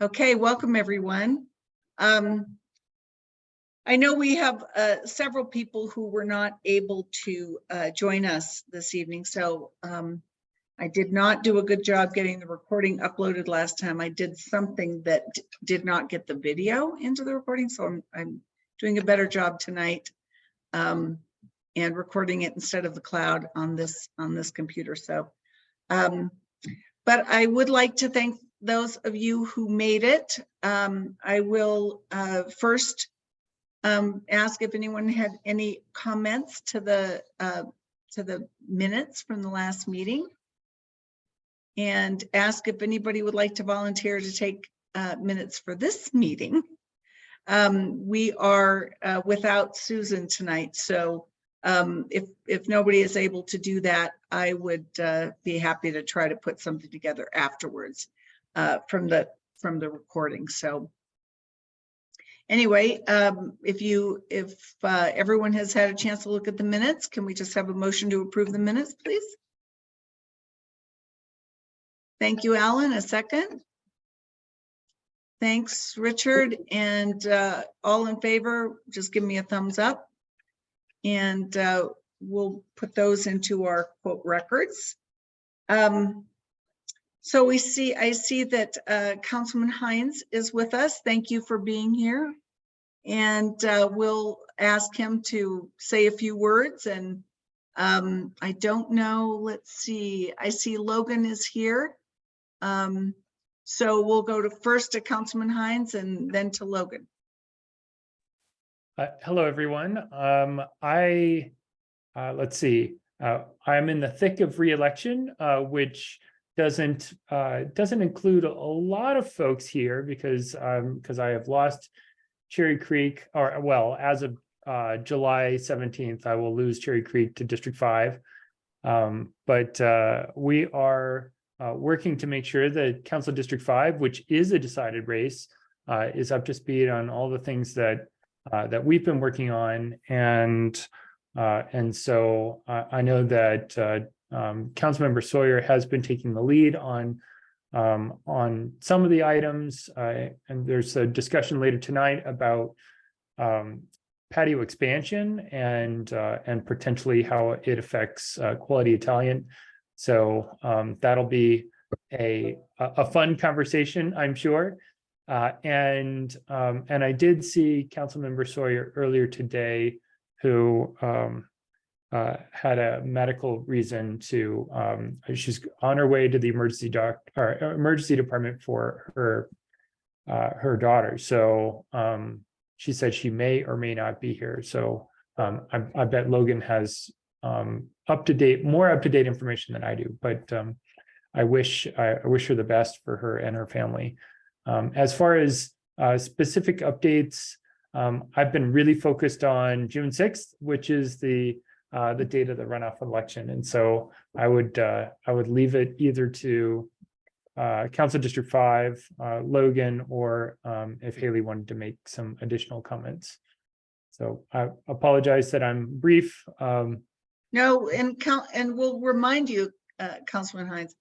Okay, welcome everyone. I know we have several people who were not able to join us this evening, so I did not do a good job getting the recording uploaded last time. I did something that did not get the video into the recording, so I'm doing a better job tonight and recording it instead of the cloud on this computer. So, but I would like to thank those of you who made it. I will first ask if anyone had any comments to the minutes from the last meeting, and ask if anybody would like to volunteer to take minutes for this meeting. We are without Susan tonight, so if nobody is able to do that, I would be happy to try to put something together afterwards from the recording. So anyway, if everyone has had a chance to look at the minutes, can we just have a motion to approve the minutes, please? Thank you, Alan. A second. Thanks, Richard. And all in favor, just give me a thumbs up. And we'll put those into our quote records. So I see that Councilman Hines is with us. Thank you for being here. And we'll ask him to say a few words. And I don't know, let's see, I see Logan is here. So we'll go first to Councilman Hines and then to Logan. Hello, everyone. Let's see. I'm in the thick of re-election, which doesn't include a lot of folks here because I have lost Cherry Creek, or well, as of July 17th, I will lose Cherry Creek to District 5. But we are working to make sure that Council District 5, which is a decided race, is up to speed on all the things that we've been working on, and so I know that Councilmember Sawyer has been taking the lead on some of the items, and there's a discussion later tonight about patio expansion and potentially how it affects quality Italian. So that'll be a fun conversation, I'm sure. And I did see Councilmember Sawyer earlier today, who had a medical reason to. She's on her way to the emergency department for her daughter. So she said she may or may not be here. So I bet Logan has more up to date information than I do. But I wish her the best for her and her family. As far as specific updates, I've been really focused on June 6th, which is the date of the runoff election, and so I would leave it either to Council District 5, Logan, or if Haley wanted to make some additional comments. So I apologize that I'm brief. No, and we'll remind you, Councilman Hines.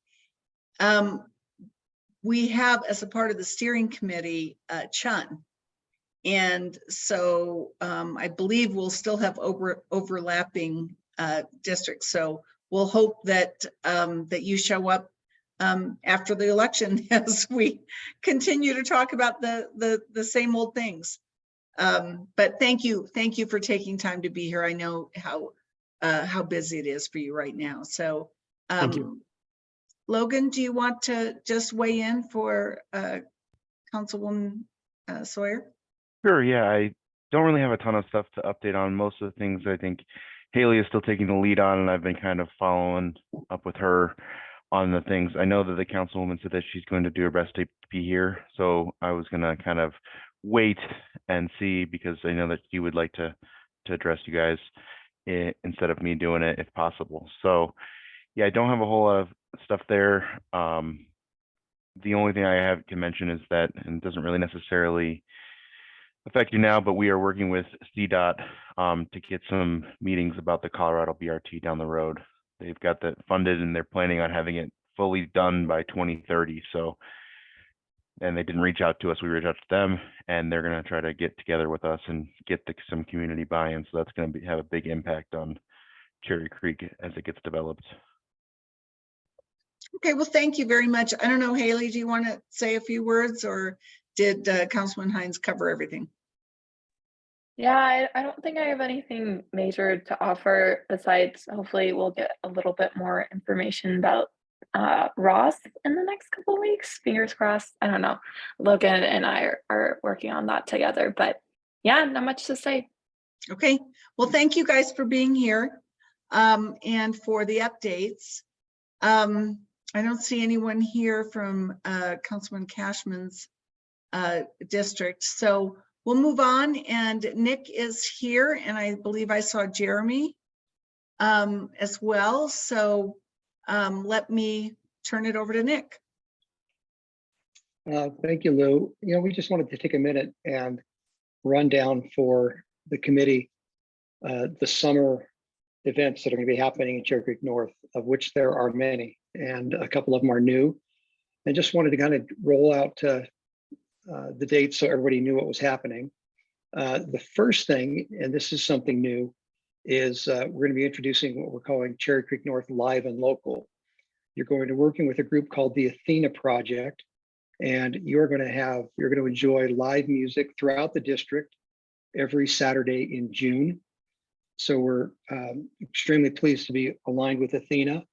We have, as a part of the steering committee, Chun. And so I believe we'll still have overlapping districts. So we'll hope that that you show up after the election as we continue to talk about the same old things. But thank you for taking time to be here. I know how busy it is for you right now. So thank you. Logan, do you want to just weigh in for Councilwoman Sawyer? Sure, yeah, I don't really have a ton of stuff to update on. Most of the things I think Haley is still taking the lead on, and I've been kind of following up with her on the things. I know that the councilwoman said that she's going to do her best to be here, so I was going to kind of wait and see, because I know that she would like to address you guys instead of me doing it if possible. So yeah, I don't have a whole lot of stuff there. The only thing I have to mention is that, and it doesn't really necessarily affect you now, but we are working with CDOT to get some meetings about the Colorado BRT down the road. They've got that funded and they're planning on having it fully done by 2030. So and they didn't reach out to us. We reached out to them, and they're going to try to get together with us and get some community buy-in. So that's going to have a big impact on Cherry Creek as it gets developed. Okay, well, thank you very much. I don't know, Haley, do you want to say a few words, or did Councilman Hines cover everything? Yeah, I don't think I have anything major to offer besides hopefully we'll get a little bit more information about Ross in the next couple of weeks. Fingers crossed. I don't know. Logan and I are working on that together, but yeah, not much to say. Okay, well, thank you guys for being here and for the updates. I don't see anyone here from Councilman Cashman's district, so we'll move on. And Nick is here, and I believe I saw Jeremy as well. So let me turn it over to Nick. Thank you, Lou. You know, we just wanted to take a minute and run down for the committee the summer events that are going to be happening in Cherry Creek North, of which there are many, and a couple of them are new. And just wanted to kind of roll out the dates so everybody knew what was happening. The first thing, and this is something new, is we're going to be introducing what we're calling Cherry Creek North Live and Local. You're going to working with a group called the Athena Project, and you're going to enjoy live music throughout the district every Saturday in June. So we're extremely pleased to be aligned with Athena,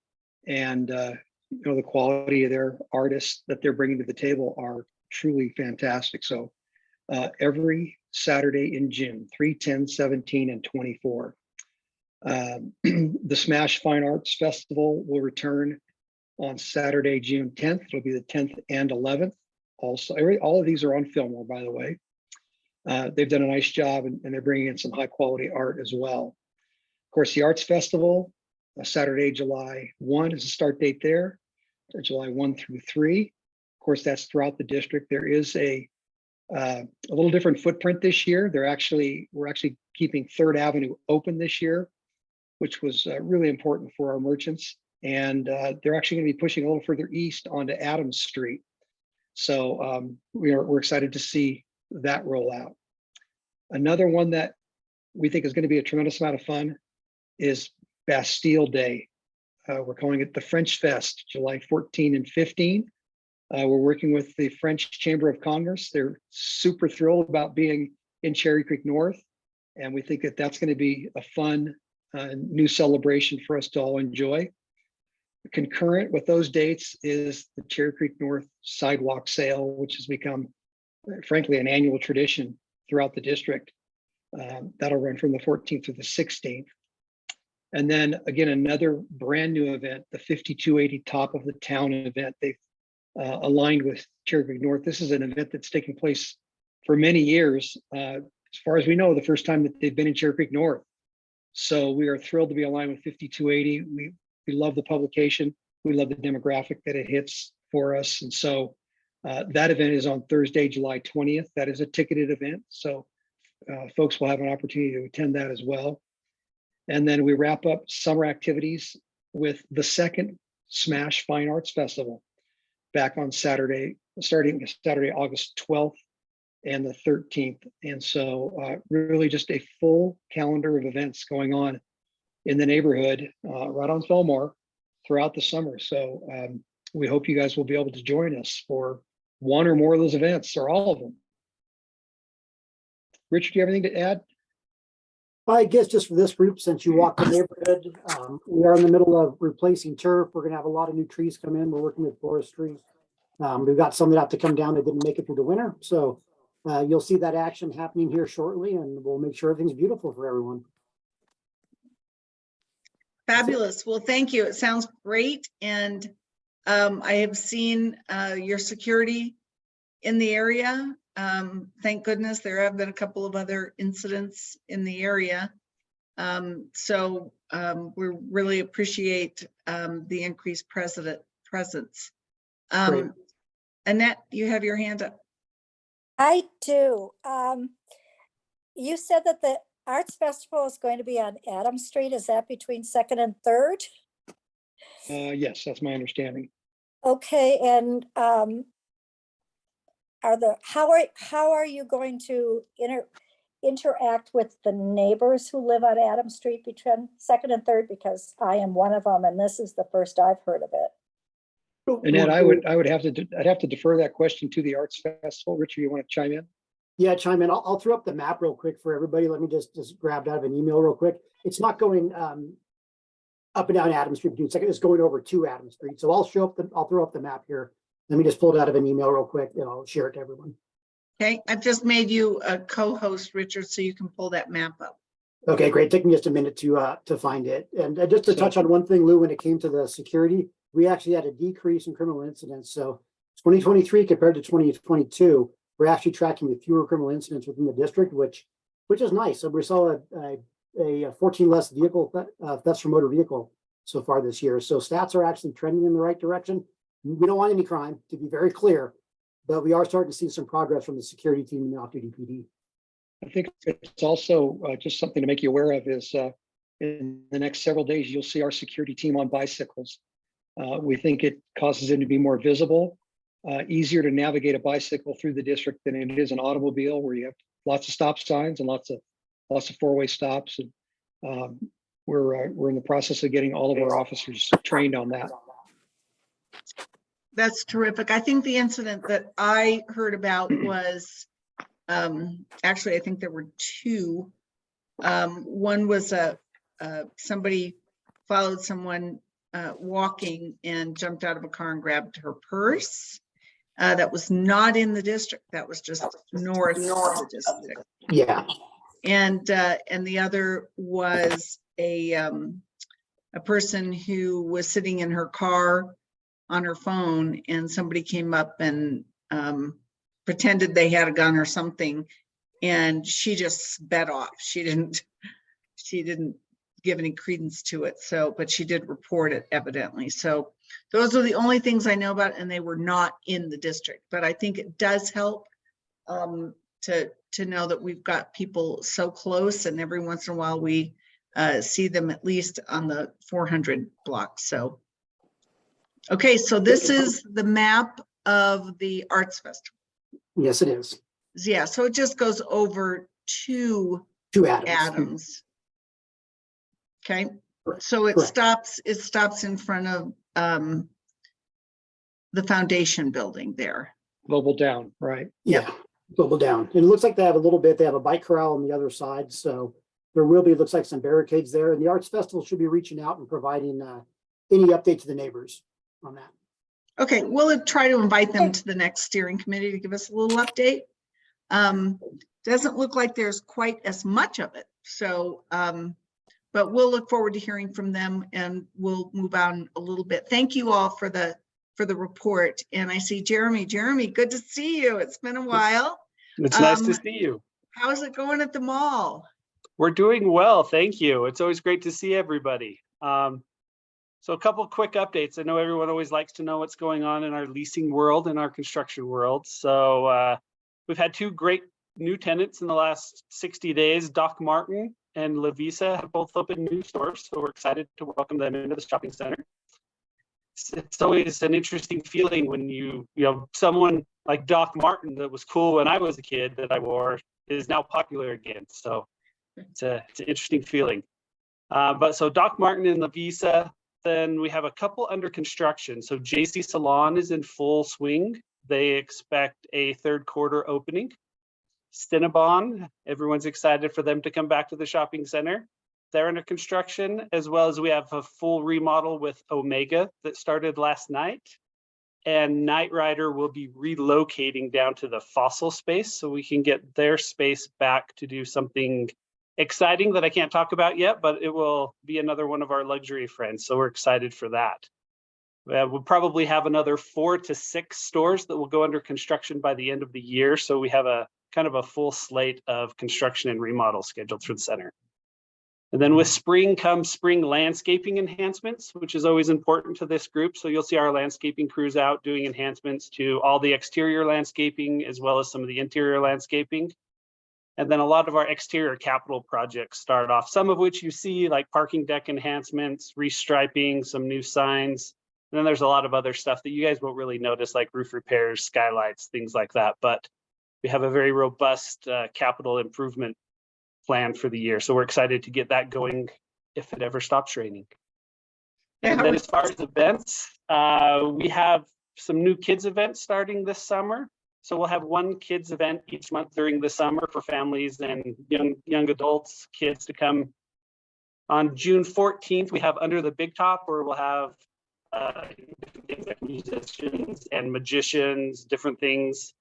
and you know, the quality of their artists that they're bringing to the table are truly fantastic. So every Saturday in June, 3, 10, 17, and 24. The Smash Fine Arts Festival will return on Saturday, June 10th. It'll be the 10th and 11th. Also, all of these are on Fillmore, by the way. They've done a nice job, and they're bringing in some high quality art as well. Of course, the Arts Festival, Saturday, July 1 is the start date there, July 1 through 3. Of course, that's throughout the district. There is a little different footprint this year. We're actually keeping 3rd Avenue open this year, which was really important for our merchants. And they're actually going to be pushing a little further east onto Adams Street. So we're excited to see that roll out. Another one that we think is going to be a tremendous amount of fun is Bastille Day. We're calling it the French Fest, July 14 and 15. We're working with the French Chamber of Commerce. They're super thrilled about being in Cherry Creek North, and we think that that's going to be a fun new celebration for us to all enjoy. Concurrent with those dates is the Cherry Creek North Sidewalk Sale, which has become, frankly, an annual tradition throughout the district. That'll run from the 14th to the 16th. And then again, another brand new event, the 5280 Top of the Town event. They've aligned with Cherry Creek North. This is an event that's taking place for many years. As far as we know, the first time that they've been in Cherry Creek North. So we are thrilled to be aligned with 5280. We love the publication. We love the demographic that it hits for us. And so that event is on Thursday, July 20th. That is a ticketed event. So folks will have an opportunity to attend that as well. And then we wrap up summer activities with the second Smash Fine Arts Festival back on Saturday, starting Saturday, August 12th and the 13th. And so really just a full calendar of events going on in the neighborhood, right on Fillmore throughout the summer. So we hope you guys will be able to join us for one or more of those events, or all of them. Richard, do you have anything to add? I guess just for this group, since you walk the neighborhood, we are in the middle of replacing turf. We're gonna have a lot of new trees come in. We're working with forestry. We've got some that have to come down that didn't make it through the winter. So you'll see that action happening here shortly, and we'll make sure everything's beautiful for everyone. Fabulous. Well, thank you. It sounds great. And I have seen your security in the area. Thank goodness there have been a couple of other incidents in the area. So we really appreciate the increased presence. Annette, you have your hand up. I do. You said that the Arts Festival is going to be on Adams Street. Is that between 2nd and 3rd? Yes, that's my understanding. Okay, and how are you going to interact with the neighbors who live on Adams Street between Second and Third? Because I am one of them, and this is the first I've heard of it. And Ed, I'd have to defer that question to the Arts Festival. Richard, you want to chime in? Yeah, chime in. I'll throw up the map real quick for everybody. Let me just grab that out of an email real quick. It's not going up and down Adams Street between Second. It's going over to Adams Street. So I'll throw up the map here. Let me just pull it out of an email real quick, and I'll share it to everyone. Okay, I've just made you a co-host, Richard, so you can pull that map up. Okay, great. Take me just a minute to find it. And just to touch on one thing, Lou, when it came to the security, we actually had a decrease in criminal incidents. So 2023 compared to 2022, we're actually tracking with fewer criminal incidents within the district, which is nice. So we saw a 14 less vehicle thefts from motor vehicle so far this year. So stats are actually trending in the right direction. We don't want any crime, to be very clear, but we are starting to see some progress from the security team in the off-duty PD. I think it's also just something to make you aware of is in the next several days, you'll see our security team on bicycles. We think it causes them to be more visible, easier to navigate a bicycle through the district than it is an automobile, where you have lots of stop signs and lots of four-way stops. And we're in the process of getting all of our officers trained on that. That's terrific. I think the incident that I heard about was, actually, I think there were two. One was somebody followed someone walking and jumped out of a car and grabbed her purse. That was not in the district. That was just north of the district. Yeah. And the other was a person who was sitting in her car on her phone, and somebody came up and pretended they had a gun or something, and she just sped off. She didn't give any credence to it. So, but she did report it evidently. So those are the only things I know about, and they were not in the district. But I think it does help to know that we've got people so close, and every once in a while we see them at least on the 400 block. So, okay, so this is the map of the Arts Festival. Yes, it is. Yeah, so it just goes over to Adams. Okay, so it stops in front of the foundation building there. Global Down, right? Yeah, Global Down. And it looks like they have a bike corral on the other side. So there will be, it looks like, some barricades there. And the Arts Festival should be reaching out and providing any update to the neighbors on that. Okay, we'll try to invite them to the next steering committee to give us a little update. Doesn't look like there's quite as much of it. So, but we'll look forward to hearing from them, and we'll move on a little bit. Thank you all for the report. And I see Jeremy. Jeremy, good to see you. It's been a while. It's nice to see you. How's it going at the mall? We're doing well, thank you. It's always great to see everybody. So a couple quick updates. I know everyone always likes to know what's going on in our leasing world and our construction world. So we've had two great new tenants in the last 60 days. Doc Martin and La Visa have both opened new stores, so we're excited to welcome them into the shopping center. It's always an interesting feeling when you know, someone like Doc Martin that was cool when I was a kid that I wore is now popular again. So it's an interesting feeling. But so Doc Martin and La Visa, then we have a couple under construction. So JC Salon is in full swing. They expect a third quarter opening. Cinnabon, everyone's excited for them to come back to the shopping center. They're under construction, as well as we have a full remodel with Omega that started last night. And Knight Rider will be relocating down to the Fossil space so we can get their space back to do something exciting that I can't talk about yet, but it will be another one of our luxury friends. So we're excited for that. We'll probably have another 4 to 6 stores that will go under construction by the end of the year. So we have a kind of a full slate of construction and remodel scheduled for the center. And then with spring comes spring landscaping enhancements, which is always important to this group. So you'll see our landscaping crews out doing enhancements to all the exterior landscaping, as well as some of the interior landscaping. And then a lot of our exterior capital projects start off, some of which you see, like parking deck enhancements, restriping, some new signs. And then there's a lot of other stuff that you guys won't really notice, like roof repairs, skylights, things like that. But we have a very robust capital improvement plan for the year. So we're excited to get that going if it ever stops raining. And then as far as events, we have some new kids events starting this summer. So we'll have one kids event each month during the summer for families and young adults, kids to come. On June 14th, we have Under the Big Top, where we'll have different things like musicians and magicians, different things,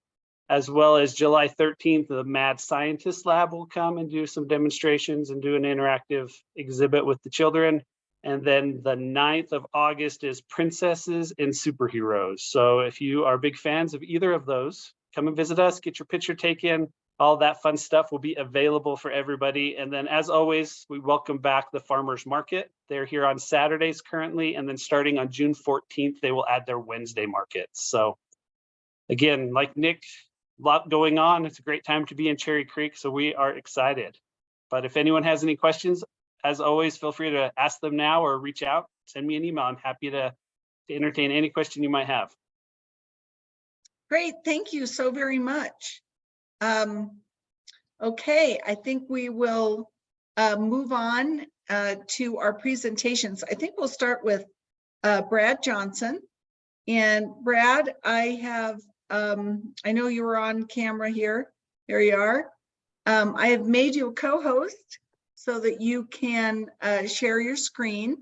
as well as July 13th, the Mad Scientist Lab will come and do some demonstrations and do an interactive exhibit with the children. And then the 9th of August is Princesses and Superheroes. So if you are big fans of either of those, come and visit us, get your picture taken. All that fun stuff will be available for everybody. And then as always, we welcome back the Farmers Market. They're here on Saturdays currently. And then starting on June 14th, they will add their Wednesday markets. So again, like Nick, a lot going on. It's a great time to be in Cherry Creek. So we are excited. But if anyone has any questions, as always, feel free to ask them now or reach out, send me an email. I'm happy to entertain any question you might have. Great, thank you so very much. Okay, I think we will move on to our presentations. I think we'll start with Brad Johnson. And Brad, I know you were on camera here. There you are. I have made you a co-host so that you can share your screen.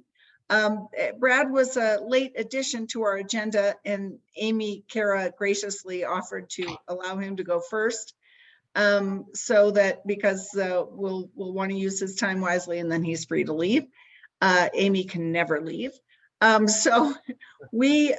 Brad was a late addition to our agenda, and Amy Cara graciously offered to allow him to go first, so that because we'll want to use his time wisely, and then he's free to leave. Amy can never leave. So we'd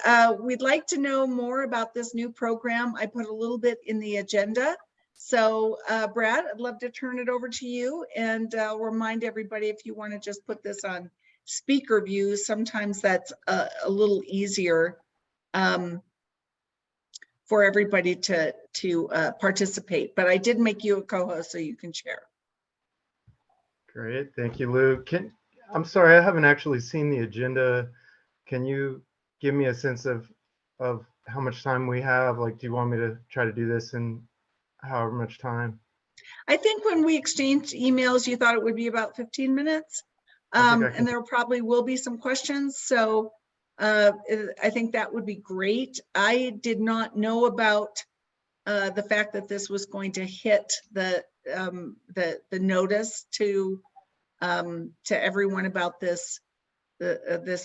like to know more about this new program. I put a little bit in the agenda. So Brad, I'd love to turn it over to you, and remind everybody, if you want to just put this on speaker view, sometimes that's a little easier for everybody to participate. But I did make you a co-host so you can share. Great, thank you, Lou. I'm sorry, I haven't actually seen the agenda. Can you give me a sense of how much time we have? Like, do you want me to try to do this in however much time? I think when we exchanged emails, you thought it would be about 15 minutes. And there probably will be some questions. So I think that would be great. I did not know about the fact that this was going to hit the notice to everyone about this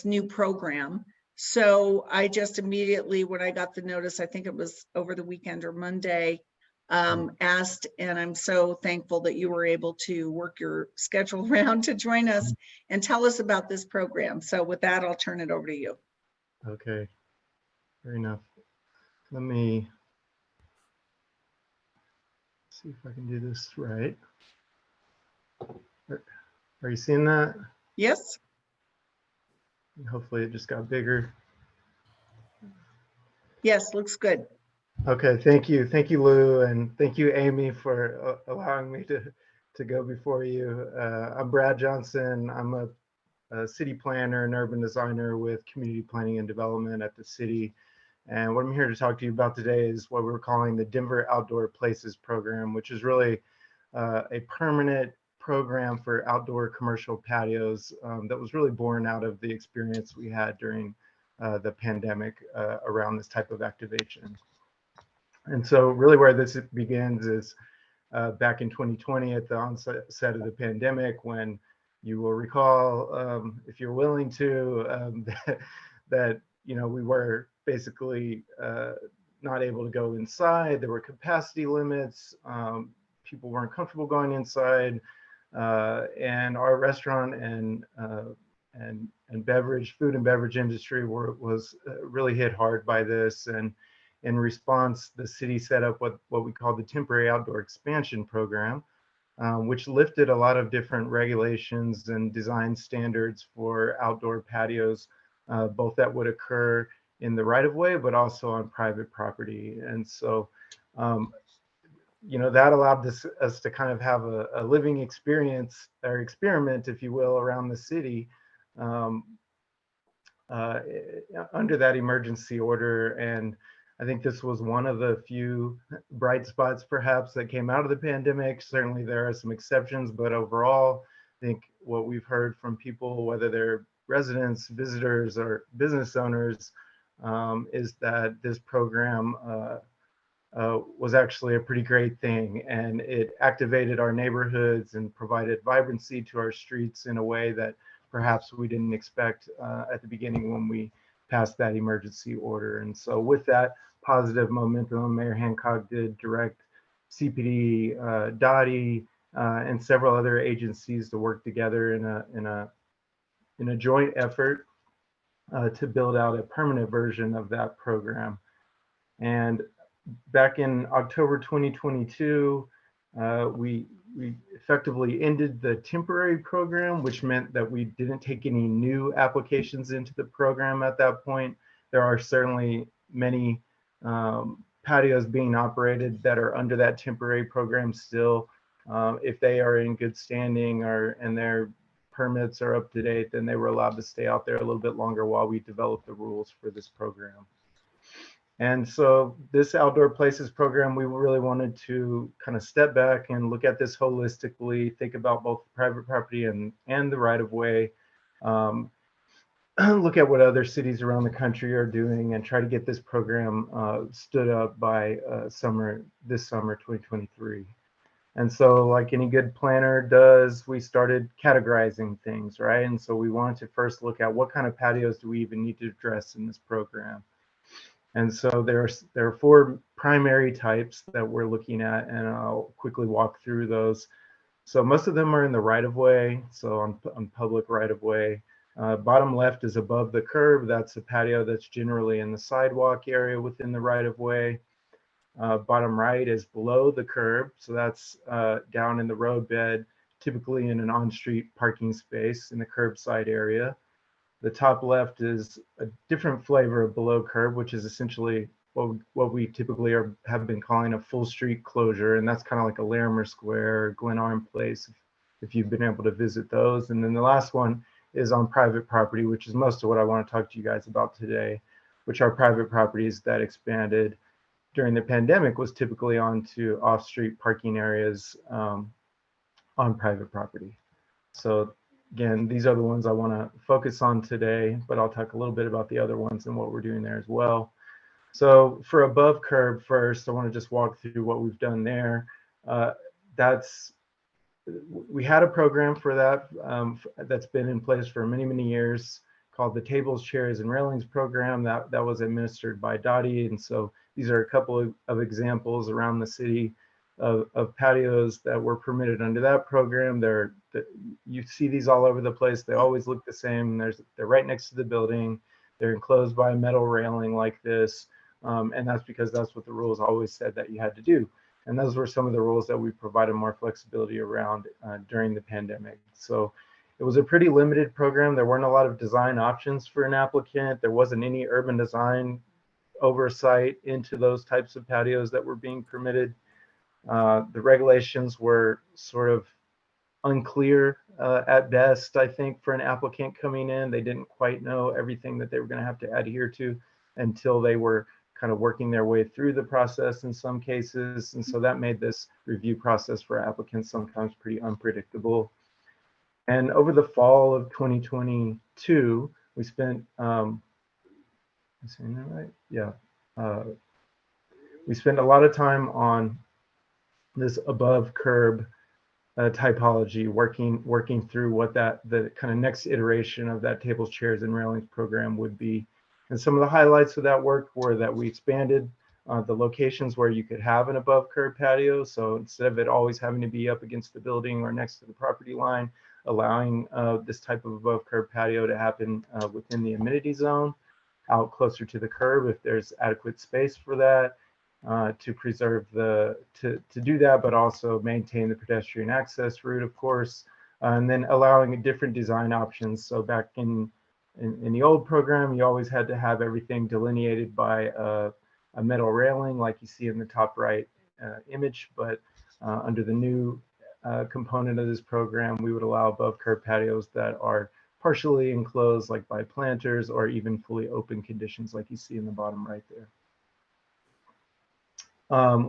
new program. So I just immediately, when I got the notice, I think it was over the weekend or Monday, asked, and I'm so thankful that you were able to work your schedule around to join us and tell us about this program. So with that, I'll turn it over to you. Okay, fair enough. Let me see if I can do this right. Are you seeing that? Yes. Hopefully it just got bigger. Yes, looks good. Okay, thank you, Lou, and thank you, Amy, for allowing me to go before you. I'm Brad Johnson. I'm a city planner and urban designer with community planning and development at the city. And what I'm here to talk to you about today is what we're calling the Denver Outdoor Places program, which is really a permanent program for outdoor commercial patios that was really born out of the experience we had during the pandemic around this type of activation. And so really where this begins is back in 2020 at the onset of the pandemic, when you will recall, if you're willing to, that we were basically not able to go inside. There were capacity limits. People weren't comfortable going inside, and our restaurant and food and beverage industry was really hit hard by this. And in response, the city set up what we call the Temporary Outdoor Expansion Program, which lifted a lot of different regulations and design standards for outdoor patios, both that would occur in the right of way, but also on private property. And so, that allowed us to kind of have a living experience or experiment, if you will, around the city, under that emergency order. And I think this was one of the few bright spots perhaps that came out of the pandemic. Certainly there are some exceptions, but overall, I think what we've heard from people, whether they're residents, visitors, or business owners, is that this program was actually a pretty great thing, and it activated our neighborhoods and provided vibrancy to our streets in a way that perhaps we didn't expect at the beginning when we passed that emergency order. And so with that positive momentum, Mayor Hancock did direct CPD, Dottie, and several other agencies to work together in a joint effort to build out a permanent version of that program. And back in October 2022, we effectively ended the temporary program, which meant that we didn't take any new applications into the program at that point. There are certainly many patios being operated that are under that temporary program still. If they are in good standing and their permits are up to date, then they were allowed to stay out there a little bit longer while we develop the rules for this program. And so this Outdoor Places program, we really wanted to kind of step back and look at this holistically, think about both private property and the right of way, look at what other cities around the country are doing, and try to get this program stood up by this summer 2023. And so like any good planner does, we started categorizing things, right? And so we wanted to first look at what kind of patios do we even need to address in this program. And so there are 4 primary types that we're looking at, and I'll quickly walk through those. So most of them are in the right of way, so on public right of way. Bottom left is above the curb. That's a patio that's generally in the sidewalk area within the right of way. Bottom right is below the curb, so that's down in the roadbed, typically in an on-street parking space in the curbside area. The top left is a different flavor of below curb, which is essentially what we typically have been calling a full street closure. And that's kind of like a Larimer Square or Glen Arm Place, if you've been able to visit those. And then the last one is on private property, which is most of what I want to talk to you guys about today, which are private properties that expanded during the pandemic, was typically onto off-street parking areas on private property. So again, these are the ones I want to focus on today, but I'll talk a little bit about the other ones and what we're doing there as well. So for above curb first, I want to just walk through what we've done there. We had a program for that that's been in place for many, many years, called the Tables, Chairs, and Railings program that was administered by Dottie. And so these are a couple of examples around the city of patios that were permitted under that program. You see these all over the place. They always look the same. They're right next to the building. They're enclosed by a metal railing like this. And that's because that's what the rules always said that you had to do. And those were some of the rules that we provided more flexibility around during the pandemic. So it was a pretty limited program. There weren't a lot of design options for an applicant. There wasn't any urban design oversight into those types of patios that were being permitted. The regulations were sort of unclear at best, I think, for an applicant coming in. They didn't quite know everything that they were going to have to adhere to until they were kind of working their way through the process in some cases. And so that made this review process for applicants sometimes pretty unpredictable. And over the fall of 2022, we spent, am I saying that right? Yeah. We spent a lot of time on this above curb typology, working through what the kind of next iteration of that tables, chairs, and railings program would be. And some of the highlights of that work were that we expanded the locations where you could have an above curb patio. So instead of it always having to be up against the building or next to the property line, allowing this type of above curb patio to happen within the amenity zone, out closer to the curb if there's adequate space for that. To preserve to do that, but also maintain the pedestrian access route, of course, and then allowing different design options. So back in the old program, you always had to have everything delineated by a metal railing, like you see in the top right image. But under the new component of this program, we would allow above curb patios that are partially enclosed like by planters or even fully open conditions like you see in the bottom right there.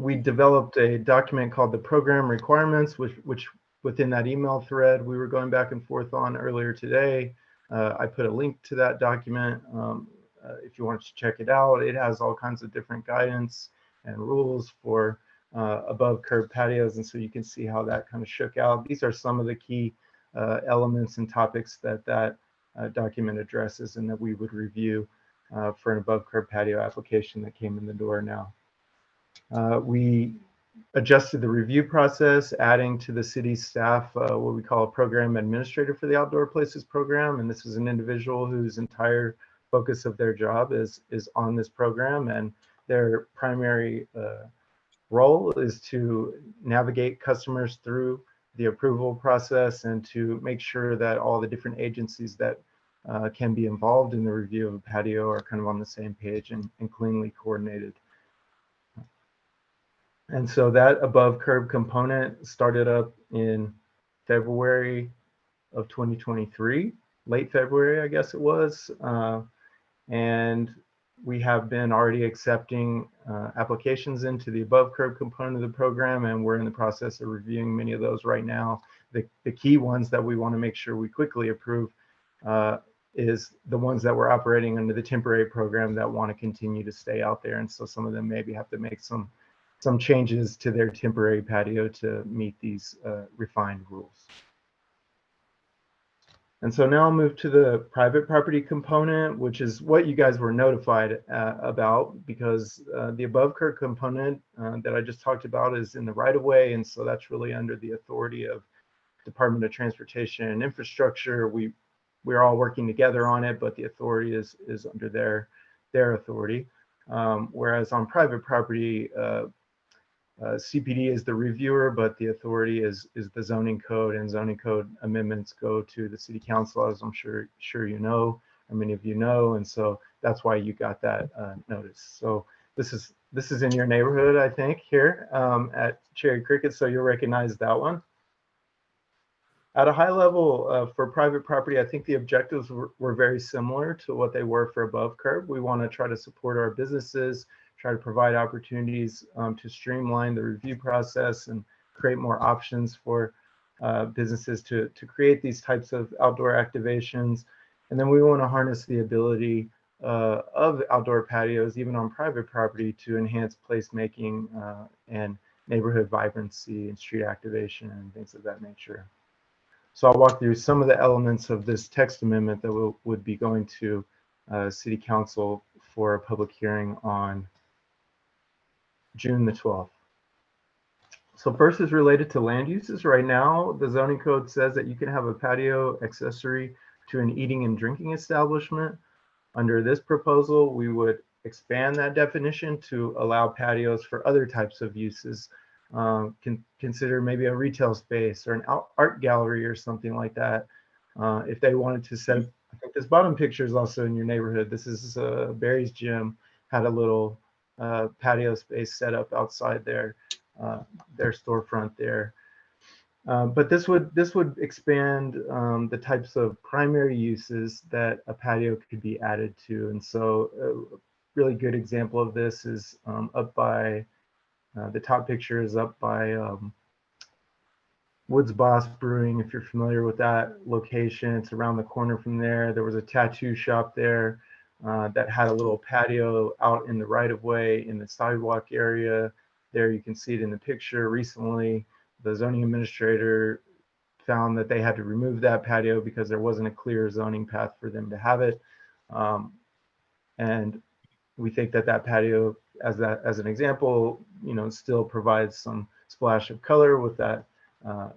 We developed a document called the program requirements, which within that email thread we were going back and forth on earlier today. I put a link to that document if you want to check it out. It has all kinds of different guidance and rules for above curb patios, and so you can see how that kind of shook out. These are some of the key elements and topics that document addresses and that we would review for an above curb patio application that came in the door now. We adjusted the review process, adding to the city staff what we call a program administrator for the Outdoor Places program. And this is an individual whose entire focus of their job is on this program, and their primary role is to navigate customers through the approval process and to make sure that all the different agencies that can be involved in the review of a patio are kind of on the same page and cleanly coordinated. And so that above curb component started up in February of 2023, late February, I guess it was. And we have been already accepting applications into the above curb component of the program, and we're in the process of reviewing many of those right now. The key ones that we want to make sure we quickly approve is the ones that we're operating under the temporary program that want to continue to stay out there. And so some of them maybe have to make some changes to their temporary patio to meet these refined rules. And so now I'll move to the private property component, which is what you guys were notified about, because the above curb component that I just talked about is in the right of way. And so that's really under the authority of Department of Transportation and Infrastructure. We're all working together on it, but the authority is under their authority. Whereas on private property, CPD is the reviewer, but the authority is the zoning code, and zoning code amendments go to the city council, as I'm sure you know, or many of you know, and so that's why you got that notice. So this is in your neighborhood, I think, here at Cherry Cricket, so you'll recognize that one. At a high level for private property, I think the objectives were very similar to what they were for above curb. We want to try to support our businesses, try to provide opportunities to streamline the review process and create more options for businesses to create these types of outdoor activations. And then we want to harness the ability of outdoor patios, even on private property, to enhance placemaking and neighborhood vibrancy and street activation and things of that nature. So I'll walk through some of the elements of this text amendment that would be going to City Council for a public hearing on June the 12th. So first is related to land uses. Right now, the zoning code says that you can have a patio accessory to an eating and drinking establishment. Under this proposal, we would expand that definition to allow patios for other types of uses. Consider maybe a retail space or an art gallery or something like that. If they wanted to set up, I think this bottom picture is also in your neighborhood. This is Barry's Gym, had a little patio space set up outside their storefront there. But this would expand the types of primary uses that a patio could be added to. And so a really good example of this is up by the top picture is up by Woods Boss Brewing. If you're familiar with that location, it's around the corner from there. There was a tattoo shop there that had a little patio out in the right of way in the sidewalk area. There you can see it in the picture. Recently, the zoning administrator found that they had to remove that patio because there wasn't a clear zoning path for them to have it. And we think that patio, as an example, still provides some splash of color with that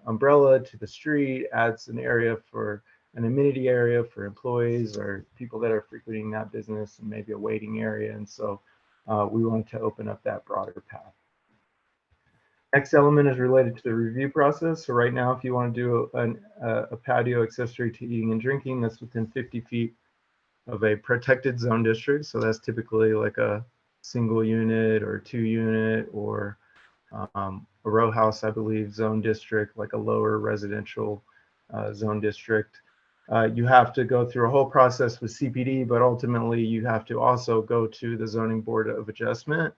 umbrella to the street, adds an area for an amenity area for employees or people that are frequenting that business, and maybe a waiting area. And so we wanted to open up that broader path. Next element is related to the review process. So right now, if you want to do a patio accessory to eating and drinking, that's within 50 feet of a protected zone district. So that's typically like a single unit or 2 unit or a row house, I believe, zone district, like a lower residential zone district. You have to go through a whole process with CPD, but ultimately you have to also go to the Zoning Board of Adjustment,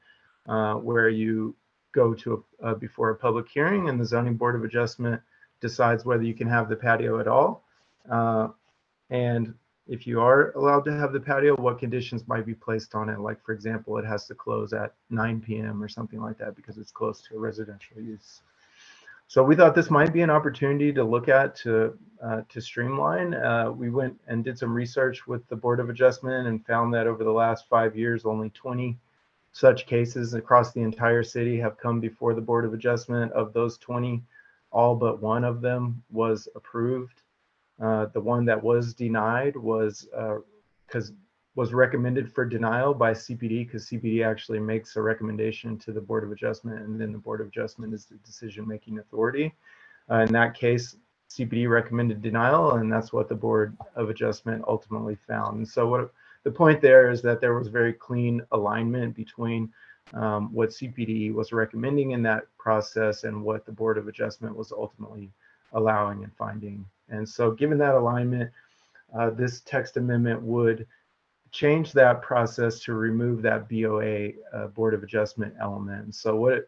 where you go to before a public hearing, and the Zoning Board of Adjustment decides whether you can have the patio at all. And if you are allowed to have the patio, what conditions might be placed on it? Like, for example, it has to close at 9 p.m. or something like that because it's close to a residential use. So we thought this might be an opportunity to look at to streamline. We went and did some research with the Board of Adjustment and found that over the last 5 years, only 20 such cases across the entire city have come before the Board of Adjustment. Of those 20, all but one of them was approved. The one that was denied was recommended for denial by CPD, because CPD actually makes a recommendation to the Board of Adjustment, and then the Board of Adjustment is the decision-making authority. In that case, CPD recommended denial, and that's what the Board of Adjustment ultimately found. And so what the point there is that there was very clean alignment between what CPD was recommending in that process and what the Board of Adjustment was ultimately allowing and finding. And so given that alignment, this text amendment would change that process to remove that BOA Board of Adjustment element. And so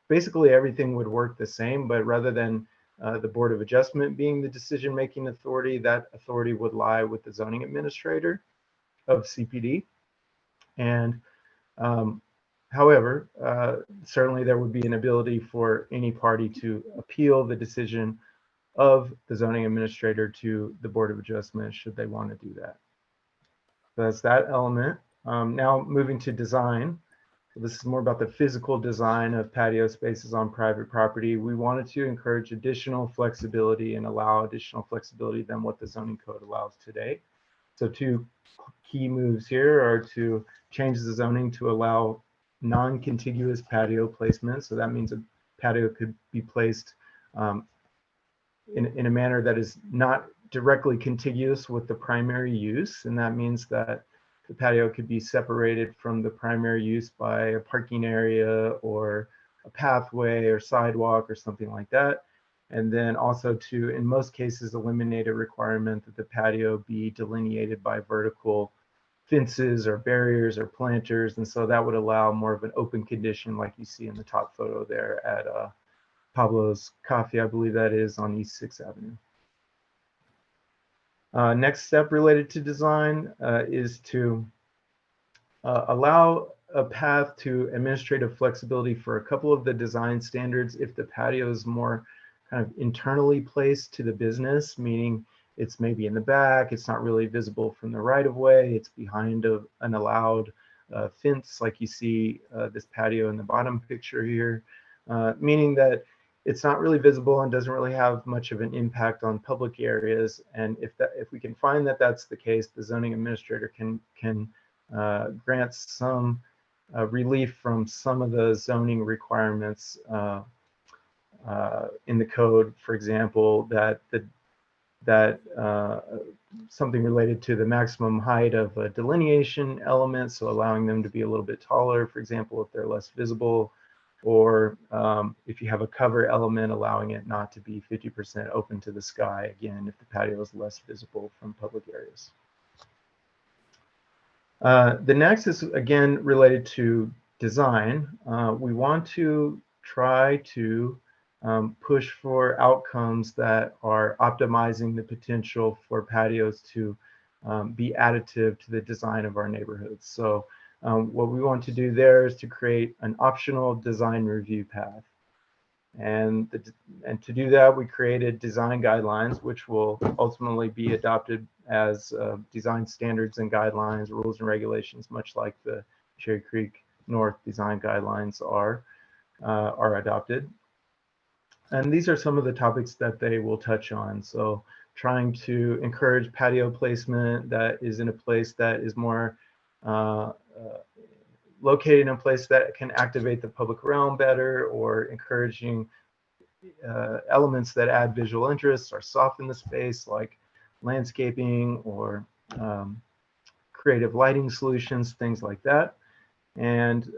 basically everything would work the same, but rather than the Board of Adjustment being the decision-making authority, that authority would lie with the zoning administrator of CPD. And however, certainly there would be an ability for any party to appeal the decision of the zoning administrator to the Board of Adjustment should they want to do that. So that's that element. Now moving to design. So this is more about the physical design of patio spaces on private property. We wanted to encourage additional flexibility and allow additional flexibility than what the zoning code allows today. So two key moves here are to change the zoning to allow non-contiguous patio placement. So that means a patio could be placed in a manner that is not directly contiguous with the primary use. And that means that the patio could be separated from the primary use by a parking area or a pathway or sidewalk or something like that. And then also to, in most cases, eliminate a requirement that the patio be delineated by vertical fences or barriers or planters. And so that would allow more of an open condition like you see in the top photo there at Pablo's Coffee, I believe that is, on East 6th Avenue. Next step related to design is to allow a path to administrative flexibility for a couple of the design standards if the patio is more kind of internally placed to the business, meaning it's maybe in the back, it's not really visible from the right of way, it's behind an allowed fence like you see this patio in the bottom picture here, meaning that it's not really visible and doesn't really have much of an impact on public areas. And if we can find that that's the case, the zoning administrator can grant some relief from some of the zoning requirements in the code. For example, that something related to the maximum height of a delineation element, so allowing them to be a little bit taller, for example, if they're less visible, or if you have a cover element, allowing it not to be 50% open to the sky, again, if the patio is less visible from public areas. The next is, again, related to design. We want to try to push for outcomes that are optimizing the potential for patios to be additive to the design of our neighborhoods. So what we want to do there is to create an optional design review path. And to do that, we created design guidelines, which will ultimately be adopted as design standards and guidelines, rules and regulations, much like the Cherry Creek North design guidelines are adopted. And these are some of the topics that they will touch on. So trying to encourage patio placement that is in a place that is more located in a place that can activate the public realm better, or encouraging elements that add visual interest or soften the space, like landscaping or creative lighting solutions, things like that. And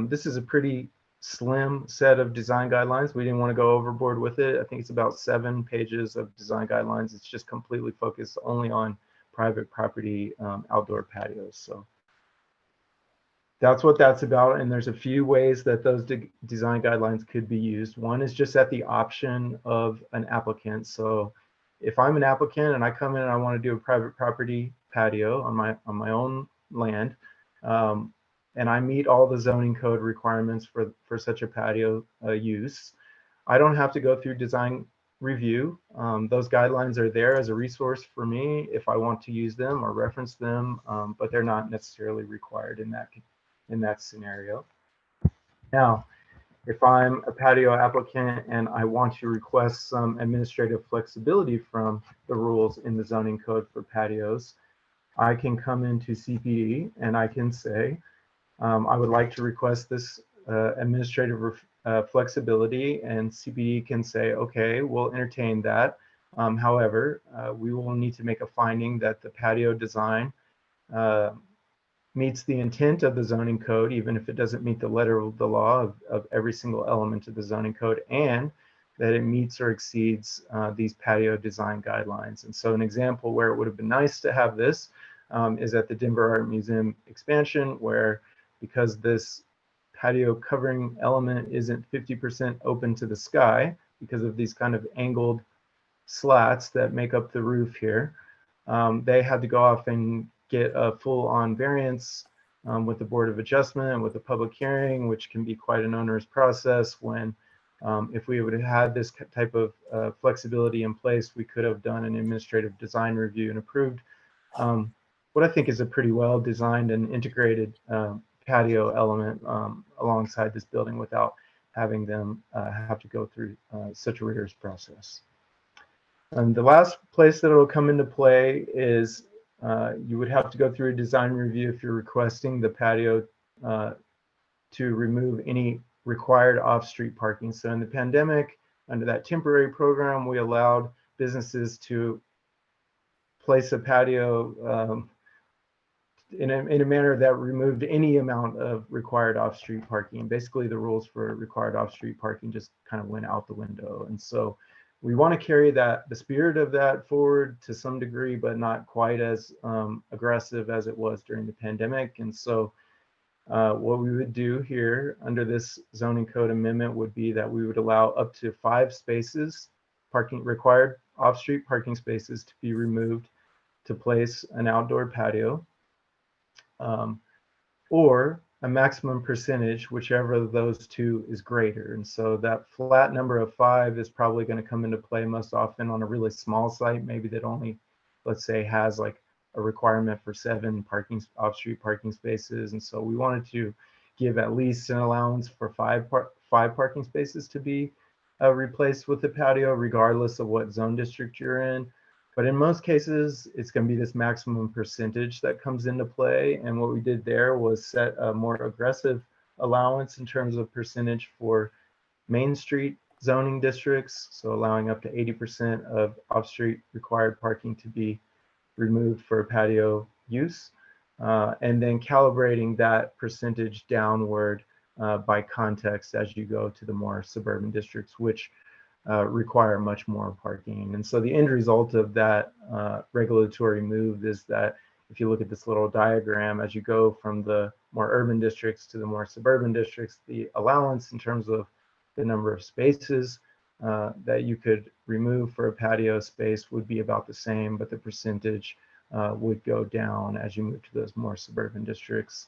this is a pretty slim set of design guidelines. We didn't want to go overboard with it. I think it's about 7 pages of design guidelines. It's just completely focused only on private property outdoor patios. So that's what that's about. And there's a few ways that those design guidelines could be used. One is just at the option of an applicant. So if I'm an applicant and I come in and I want to do a private property patio on my own land, and I meet all the zoning code requirements for such a patio use, I don't have to go through design review. Those guidelines are there as a resource for me if I want to use them or reference them, but they're not necessarily required in that scenario. Now, if I'm a patio applicant and I want to request some administrative flexibility from the rules in the zoning code for patios, I can come into CPD and I can say, I would like to request this administrative flexibility, and CPD can say, okay, we'll entertain that. However, we will need to make a finding that the patio design meets the intent of the zoning code, even if it doesn't meet the letter of the law of every single element of the zoning code, and that it meets or exceeds these patio design guidelines. And so an example where it would have been nice to have this is at the Denver Art Museum expansion, where because this patio covering element isn't 50% open to the sky because of these kind of angled slats that make up the roof here, they had to go off and get a full-on variance with the Board of Adjustment, with a public hearing, which can be quite an onerous process when if we would have had this type of flexibility in place, we could have done an administrative design review and approved what I think is a pretty well designed and integrated patio element alongside this building without having them have to go through such a rigorous process. And the last place that it'll come into play is you would have to go through a design review if you're requesting the patio to remove any required off-street parking. So in the pandemic, under that temporary program, we allowed businesses to place a patio in a manner that removed any amount of required off-street parking. Basically, the rules for required off-street parking just kind of went out the window. And so we want to carry the spirit of that forward to some degree, but not quite as aggressive as it was during the pandemic. And so what we would do here under this zoning code amendment would be that we would allow up to 5 spaces, required off-street parking spaces, to be removed to place an outdoor patio, or a maximum percentage, whichever of those two is greater. And so that flat number of 5 is probably going to come into play most often on a really small site, maybe that only, let's say, has like a requirement for 7 off-street parking spaces. And so we wanted to give at least an allowance for 5 parking spaces to be replaced with the patio, regardless of what zone district you're in. But in most cases, it's going to be this maximum percentage that comes into play. And what we did there was set a more aggressive allowance in terms of percentage for Main Street zoning districts. So allowing up to 80% of off-street required parking to be removed for patio use. And then calibrating that percentage downward by context as you go to the more suburban districts, which require much more parking. And so the end result of that regulatory move is that if you look at this little diagram, as you go from the more urban districts to the more suburban districts, the allowance in terms of the number of spaces that you could remove for a patio space would be about the same, but the percentage would go down as you move to those more suburban districts.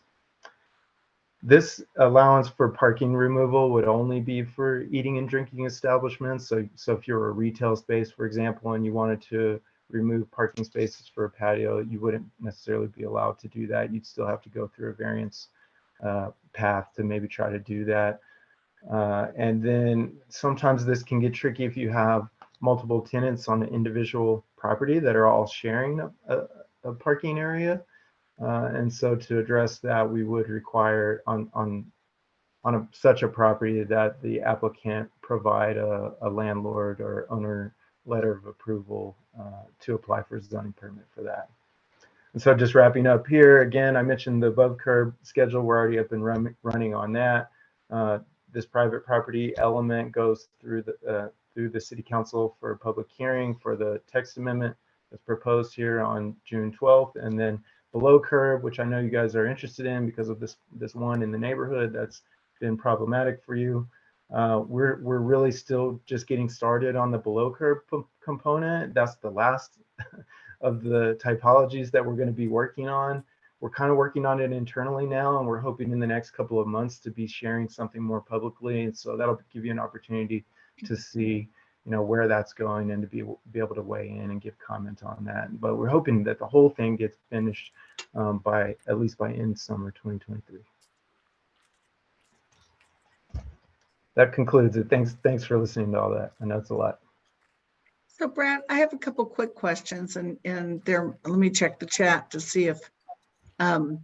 This allowance for parking removal would only be for eating and drinking establishments. So if you're a retail space, for example, and you wanted to remove parking spaces for a patio, you wouldn't necessarily be allowed to do that. You'd still have to go through a variance path to maybe try to do that. And then sometimes this can get tricky if you have multiple tenants on an individual property that are all sharing a parking area. And so to address that, we would require on such a property that the applicant provide a landlord or owner letter of approval to apply for a zoning permit for that. And so just wrapping up here, again, I mentioned the above curb schedule. We're already up and running on that. this private property element goes through the city council for a public hearing for the text amendment that's proposed here on June 12th. And then below curb, which I know you guys are interested in because of this one in the neighborhood that's been problematic for you. We're really still just getting started on the below curb component. That's the last of the typologies that we're going to be working on. We're kind of working on it internally now, and we're hoping in the next couple of months to be sharing something more publicly. And so that'll give you an opportunity to see, where that's going and to be able to weigh in and give comment on that. But we're hoping that the whole thing gets finished at least by end summer 2023. That concludes it. Thanks for listening to all that. I know it's a lot. So Brad, I have a couple quick questions and let me check the chat to see if, and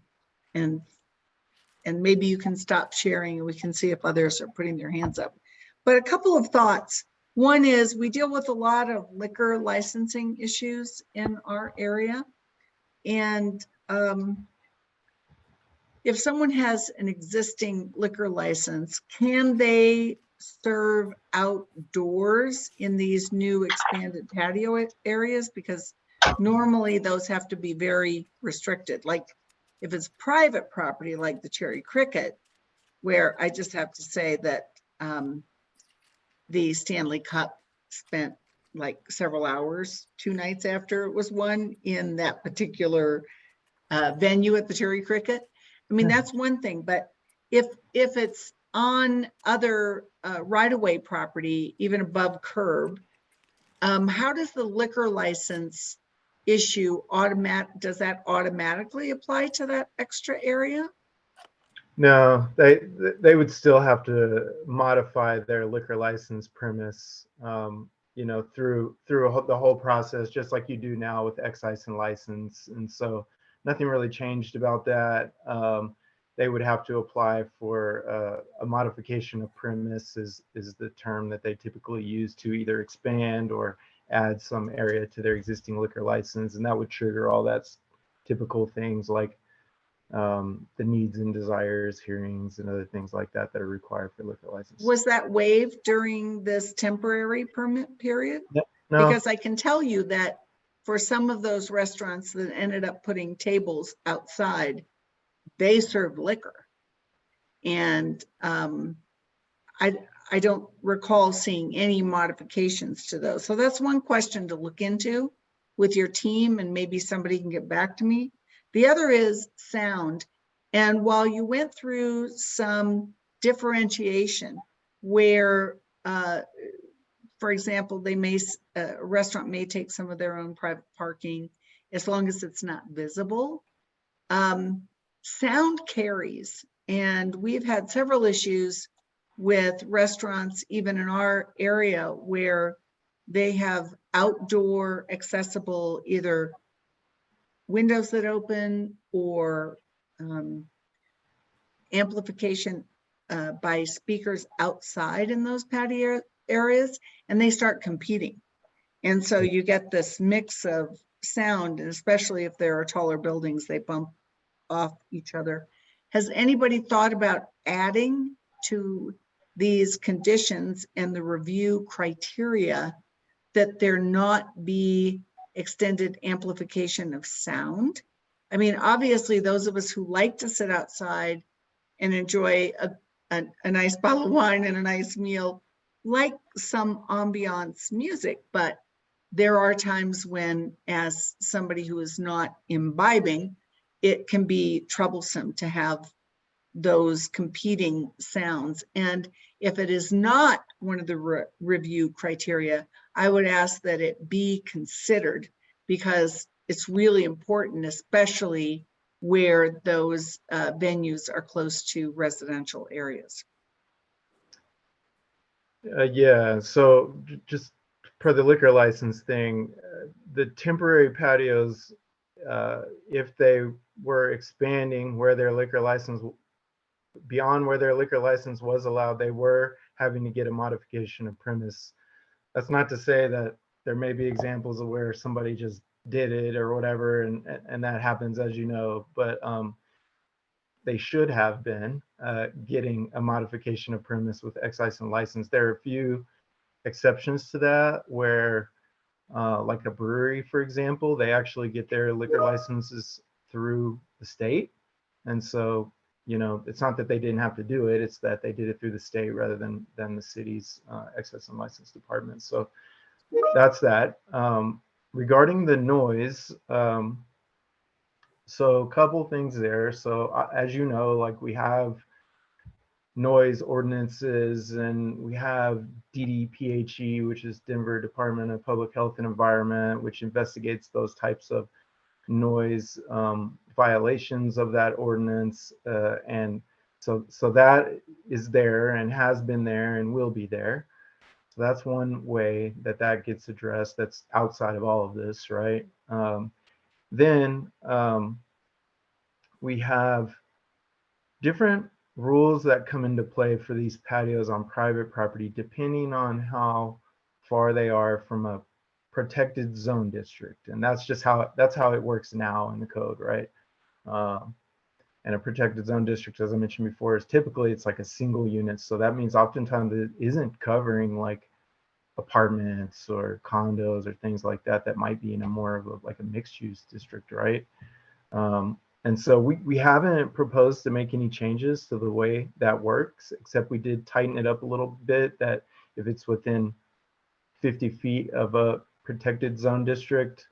maybe you can stop sharing and we can see if others are putting their hands up. But a couple of thoughts. One is we deal with a lot of liquor licensing issues in our area. And if someone has an existing liquor license, can they serve outdoors in these new expanded patio areas? Because normally those have to be very restricted. Like if it's private property, like the Cherry Cricket, where I just have to say that the Stanley Cup spent like several hours, 2 nights after it was won in that particular venue at the Cherry Cricket. I mean, that's one thing, but if it's on other right-of-way property, even above curb, how does the liquor license issue does that automatically apply to that extra area? No, they would still have to modify their liquor license premise, through the whole process, just like you do now with excise and license. And so nothing really changed about that. They would have to apply for a modification of premise is the term that they typically use to either expand or add some area to their existing liquor license. And that would trigger all that typical things like the needs and desires hearings and other things like that that are required for liquor license. Was that waived during this temporary permit period? No. Because I can tell you that for some of those restaurants that ended up putting tables outside, they serve liquor. And I don't recall seeing any modifications to those. So that's one question to look into with your team, and maybe somebody can get back to me. The other is sound. And while you went through some differentiation where, for example, a restaurant may take some of their own private parking as long as it's not visible, sound carries. And we've had several issues with restaurants, even in our area, where they have outdoor accessible either windows that open or amplification by speakers outside in those patio areas, and they start competing. And so you get this mix of sound, and especially if there are taller buildings, they bump off each other. Has anybody thought about adding to these conditions and the review criteria that there not be extended amplification of sound? I mean, obviously those of us who like to sit outside and enjoy a nice bottle of wine and a nice meal like some ambiance music, but there are times when, as somebody who is not imbibing, it can be troublesome to have those competing sounds. And if it is not one of the review criteria, I would ask that it be considered, because it's really important, especially where those venues are close to residential areas. Yeah, so just per the liquor license thing, the temporary patios, if they were expanding where their liquor license, beyond where their liquor license was allowed, they were having to get a modification of premise. That's not to say that there may be examples of where somebody just did it or whatever, and that happens, as you know, but they should have been getting a modification of premise with excise and license. There are a few exceptions to that where like a brewery, for example, they actually get their liquor licenses through the state. And so, you know, it's not that they didn't have to do it, it's that they did it through the state rather than the city's excise and license department. So that's that. Regarding the noise, so a couple things there. So as you know, like we have noise ordinances and we have DDPHE, which is Denver Department of Public Health and Environment, which investigates those types of noise violations of that ordinance. And so that is there and has been there and will be there. So that's one way that that gets addressed that's outside of all of this, right? Then we have different rules that come into play for these patios on private property, depending on how far they are from a protected zone district. And that's just how it works now in the code, right? And a protected zone district, as I mentioned before, is typically it's like a single unit. So that means oftentimes it isn't covering like apartments or condos or things like that that might be in a more of a, like a mixed use district, right? And so we haven't proposed to make any changes to the way that works, except we did tighten it up a little bit that if it's within 50 feet of a protected zone district,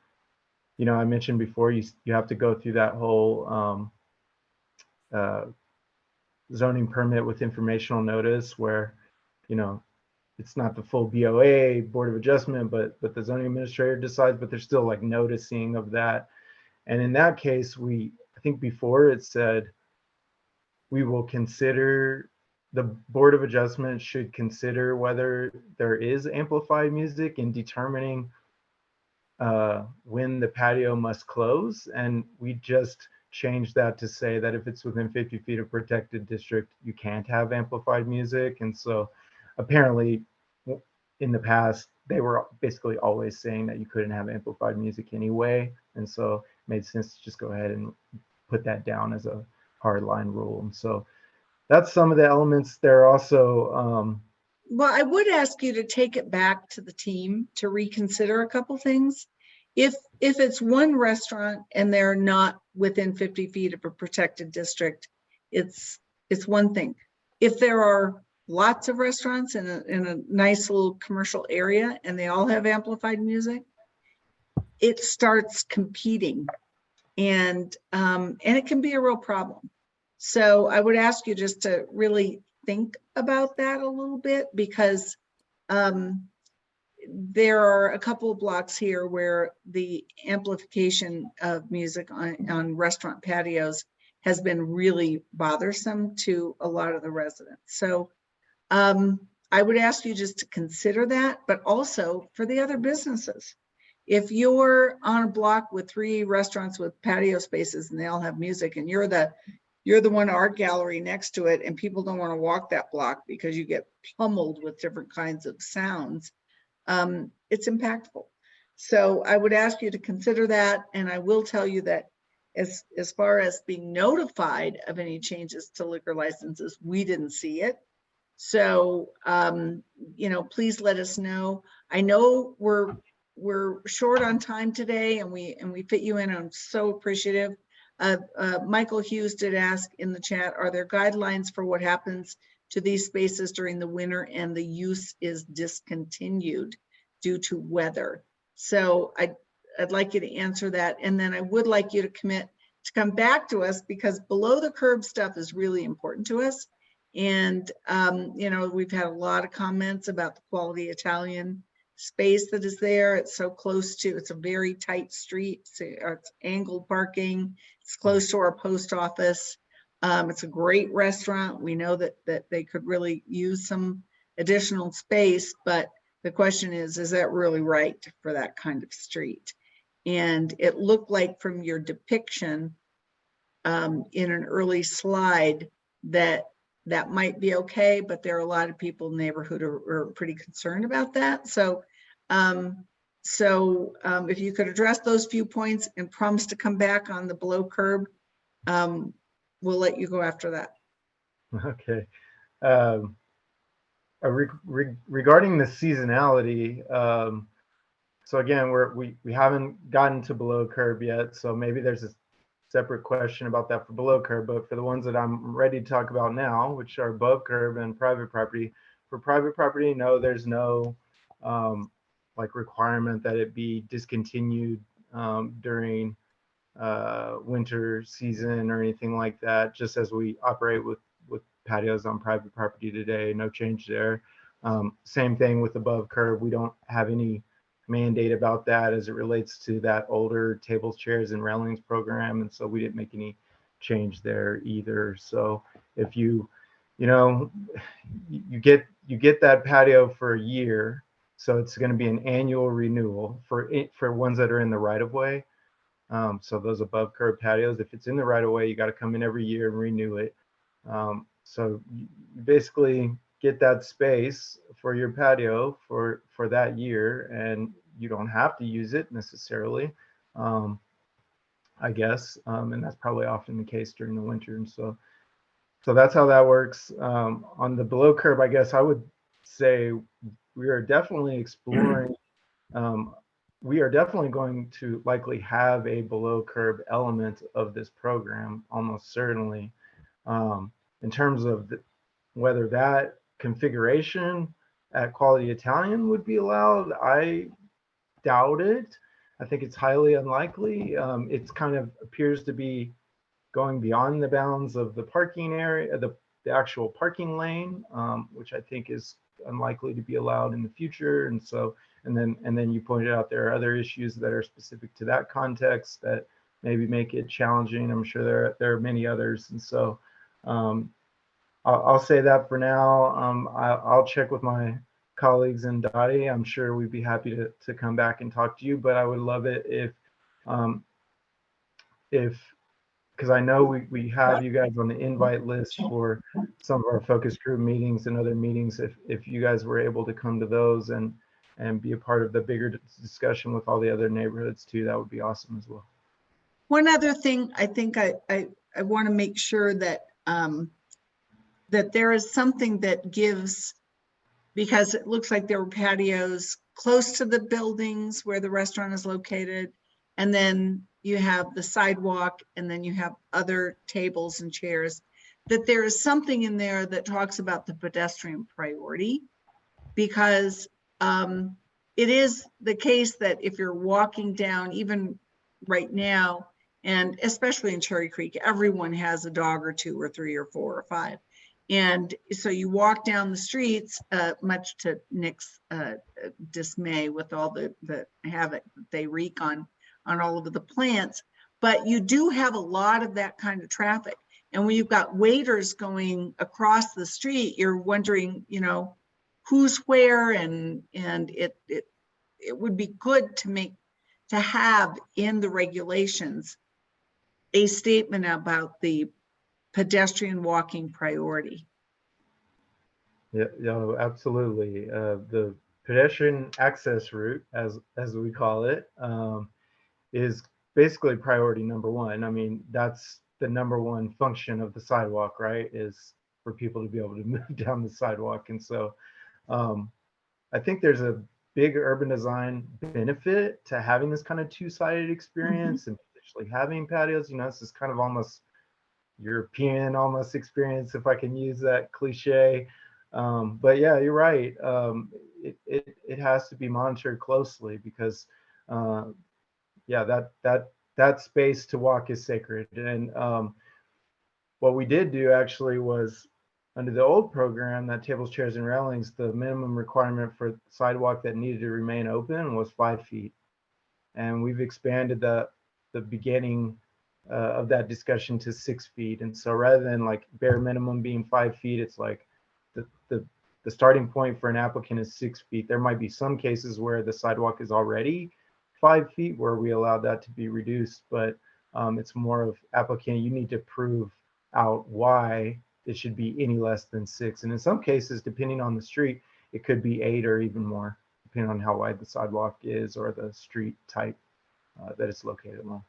you know, I mentioned before, you have to go through that whole zoning permit with informational notice where, you know, it's not the full BOA, Board of Adjustment, but the zoning administrator decides, but there's still like noticing of that. And in that case, I think before it said, we will consider, the Board of Adjustment should consider whether there is amplified music in determining when the patio must close. And we just changed that to say that if it's within 50 feet of protected district, you can't have amplified music. And so apparently in the past, they were basically always saying that you couldn't have amplified music anyway. And so it made sense to just go ahead and put that down as a hard line rule. And so that's some of the elements. There are also well, I would ask you to take it back to the team to reconsider a couple things. If it's one restaurant and they're not within 50 feet of a protected district, it's one thing. If there are lots of restaurants in a nice little commercial area and they all have amplified music, it starts competing, and it can be a real problem. So I would ask you just to really think about that a little bit, because there are a couple of blocks here where the amplification of music on restaurant patios has been really bothersome to a lot of the residents. So I would ask you just to consider that, but also for the other businesses. If you're on a block with 3 restaurants with patio spaces and they all have music, and you're the one art gallery next to it, and people don't want to walk that block because you get pummeled with different kinds of sounds, it's impactful. So I would ask you to consider that. And I will tell you that as far as being notified of any changes to liquor licenses, we didn't see it. So, you know, please let us know. I know we're short on time today, and we fit you in. I'm so appreciative. Michael Hughes did ask in the chat, are there guidelines for what happens to these spaces during the winter and the use is discontinued due to weather? So I'd like you to answer that. And then I would like you to commit to come back to us, because below the curb stuff is really important to us. And, you know, we've had a lot of comments about the quality Italian space that is there. It's so close to, it's a very tight street. It's angled parking. It's close to our post office. It's a great restaurant. We know that they could really use some additional space, but the question is that really right for that kind of street? And it looked like from your depiction in an early slide that might be okay, but there are a lot of people in the neighborhood who are pretty concerned about that. So if you could address those few points and promise to come back on the below curb, we'll let you go after that. Okay. Um, regarding the seasonality, so again, we haven't gotten to below curb yet, so maybe there's a separate question about that for below curb, but for the ones that I'm ready to talk about now, which are above curb and private property. For private property, no, there's no like requirement that it be discontinued during winter season or anything like that, just as we operate with patios on private property today, no change there. Same thing with above curb. We don't have any mandate about that as it relates to that older tables, chairs, and railings program, and so we didn't make any change there either. So if you know, you get that patio for a year, so it's going to be an annual renewal for ones that are in the right of way. So those above curb patios, if it's in the right of way, you got to come in every year and renew it. So you basically get that space for your patio for that year, and you don't have to use it necessarily, I guess. And that's probably often the case during the winter. And so that's how that works. On the below curb, I guess I would say we are definitely exploring. We are definitely going to likely have a below curb element of this program, almost certainly. In terms of whether that configuration at Quality Italian would be allowed, I doubt it. I think it's highly unlikely. It kind of appears to be going beyond the bounds of the parking area, the actual parking lane, which I think is unlikely to be allowed in the future. And so, and then you pointed out there are other issues that are specific to that context that maybe make it challenging. I'm sure there are many others. And so I'll say that for now. I'll check with my colleagues in Dottie. I'm sure we'd be happy to come back and talk to you, but I would love it if because I know we have you guys on the invite list for some of our focus group meetings and other meetings. If you guys were able to come to those and be a part of the bigger discussion with all the other neighborhoods too, that would be awesome as well. One other thing, I think I want to make sure that that there is something that gives, because it looks like there were patios close to the buildings where the restaurant is located, and then you have the sidewalk, and then you have other tables and chairs, that there is something in there that talks about the pedestrian priority, because it is the case that if you're walking down, even right now, and especially in Cherry Creek, everyone has a dog or two or three or four or five. And so you walk down the streets, much to Nick's dismay with all the havoc that they wreak on all of the plants, but you do have a lot of that kind of traffic. And when you've got waiters going across the street, you're wondering, you know, who's where, and it would be good to have in the regulations a statement about the pedestrian walking priority. Yeah, absolutely. The pedestrian access route, as we call it, is basically priority number one. I mean, that's the number one function of the sidewalk, right? Is for people to be able to move down the sidewalk. And so I think there's a big urban design benefit to having this kind of two-sided experience and potentially having patios. You know, this is kind of almost European almost experience, if I can use that cliche. But yeah, you're right. It has to be monitored closely because yeah, that space to walk is sacred. And what we did do actually was, under the old program, that tables, chairs, and railings, the minimum requirement for sidewalk that needed to remain open was 5 feet. And we've expanded the beginning of that discussion to 6 feet. And so rather than like bare minimum being 5 feet, it's like the starting point for an applicant is 6 feet. There might be some cases where the sidewalk is already 5 feet where we allow that to be reduced, but it's more of applicant, you need to prove out why it should be any less than 6. And in some cases, depending on the street, it could be 8 or even more, depending on how wide the sidewalk is or the street type that it's located along.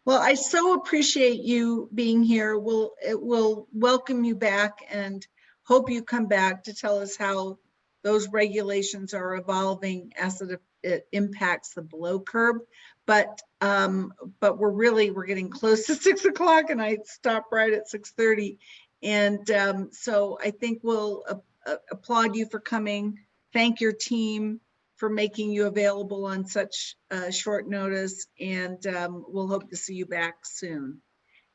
Well, I so appreciate you being here. We'll welcome you back and hope you come back to tell us how those regulations are evolving as it impacts the below curb. But we're getting close to 6 o'clock, and I stop right at 6:30. And so I think we'll applaud you for coming. Thank your team for making you available on such short notice, and we'll hope to see you back soon.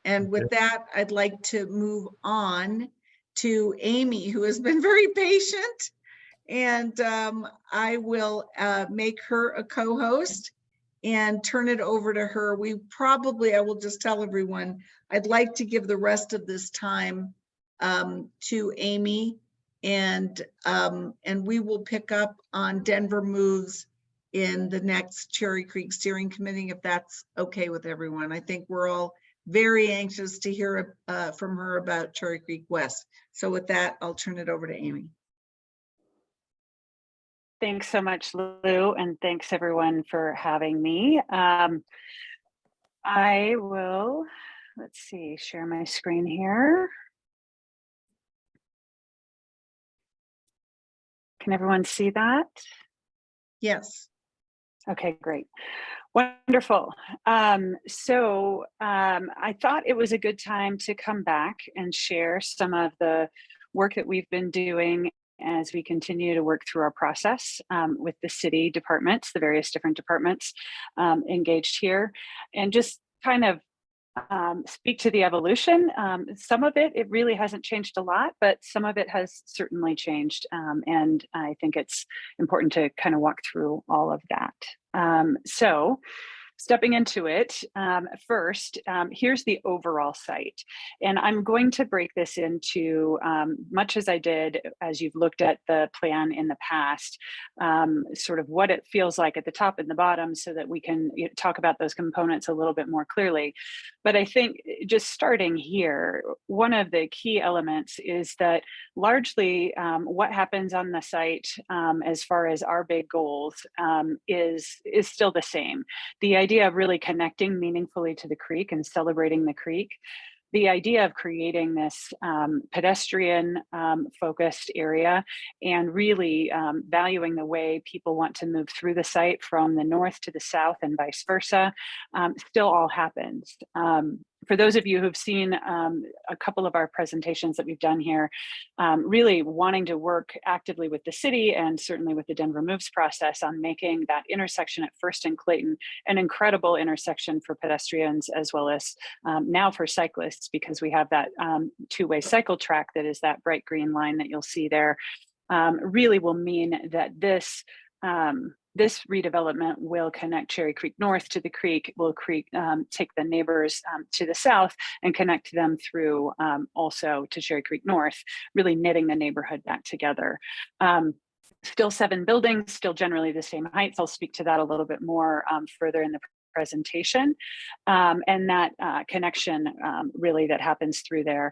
And with that, I'd like to move on to Amy, who has been very patient, and I will make her a co-host and turn it over to her. I will just tell everyone, I'd like to give the rest of this time to Amy, and we will pick up on Denver moves in the next Cherry Creek Steering Committee, if that's okay with everyone. I think we're all very anxious to hear from her about Cherry Creek West. So with that, I'll turn it over to Amy. Thanks so much, Lou, and thanks everyone for having me. I will, let's see, share my screen here. Can everyone see that? Yes. Okay, great. Wonderful. So I thought it was a good time to come back and share some of the work that we've been doing as we continue to work through our process with the city departments, the various different departments engaged here, and just kind of speak to the evolution. Some of it really hasn't changed a lot, but some of it has certainly changed. And I think it's important to kind of walk through all of that. So stepping into it, first, here's the overall site. And I'm going to break this into, much as I did as you've looked at the plan in the past, sort of what it feels like at the top and the bottom so that we can talk about those components a little bit more clearly. But I think just starting here, one of the key elements is that largely what happens on the site as far as our big goals is still the same. The idea of really connecting meaningfully to the creek and celebrating the creek, the idea of creating this pedestrian focused area and really valuing the way people want to move through the site from the north to the south and vice versa still all happens. For those of you who've seen a couple of our presentations that we've done here, really wanting to work actively with the city and certainly with the Denver Moves process on making that intersection at First and Clayton an incredible intersection for pedestrians as well as now for cyclists, because we have that two-way cycle track that is that bright green line that you'll see there, really will mean that this this redevelopment will connect Cherry Creek North to the creek, will take the neighbors to the south and connect them through also to Cherry Creek North, really knitting the neighborhood back together. Still 7 buildings, still generally the same heights. I'll speak to that a little bit more further in the presentation, and that connection really that happens through there.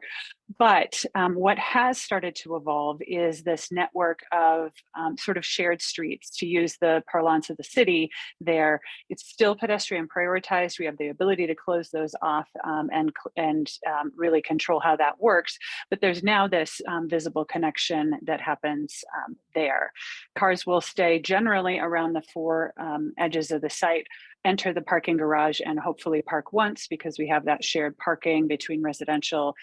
But what has started to evolve is this network of sort of shared streets, to use the parlance of the city there. It's still pedestrian prioritized. We have the ability to close those off and really control how that works. But there's now this visible connection that happens there. Cars will stay generally around the 4 edges of the site, enter the parking garage and hopefully park once, because we have that shared parking between residential,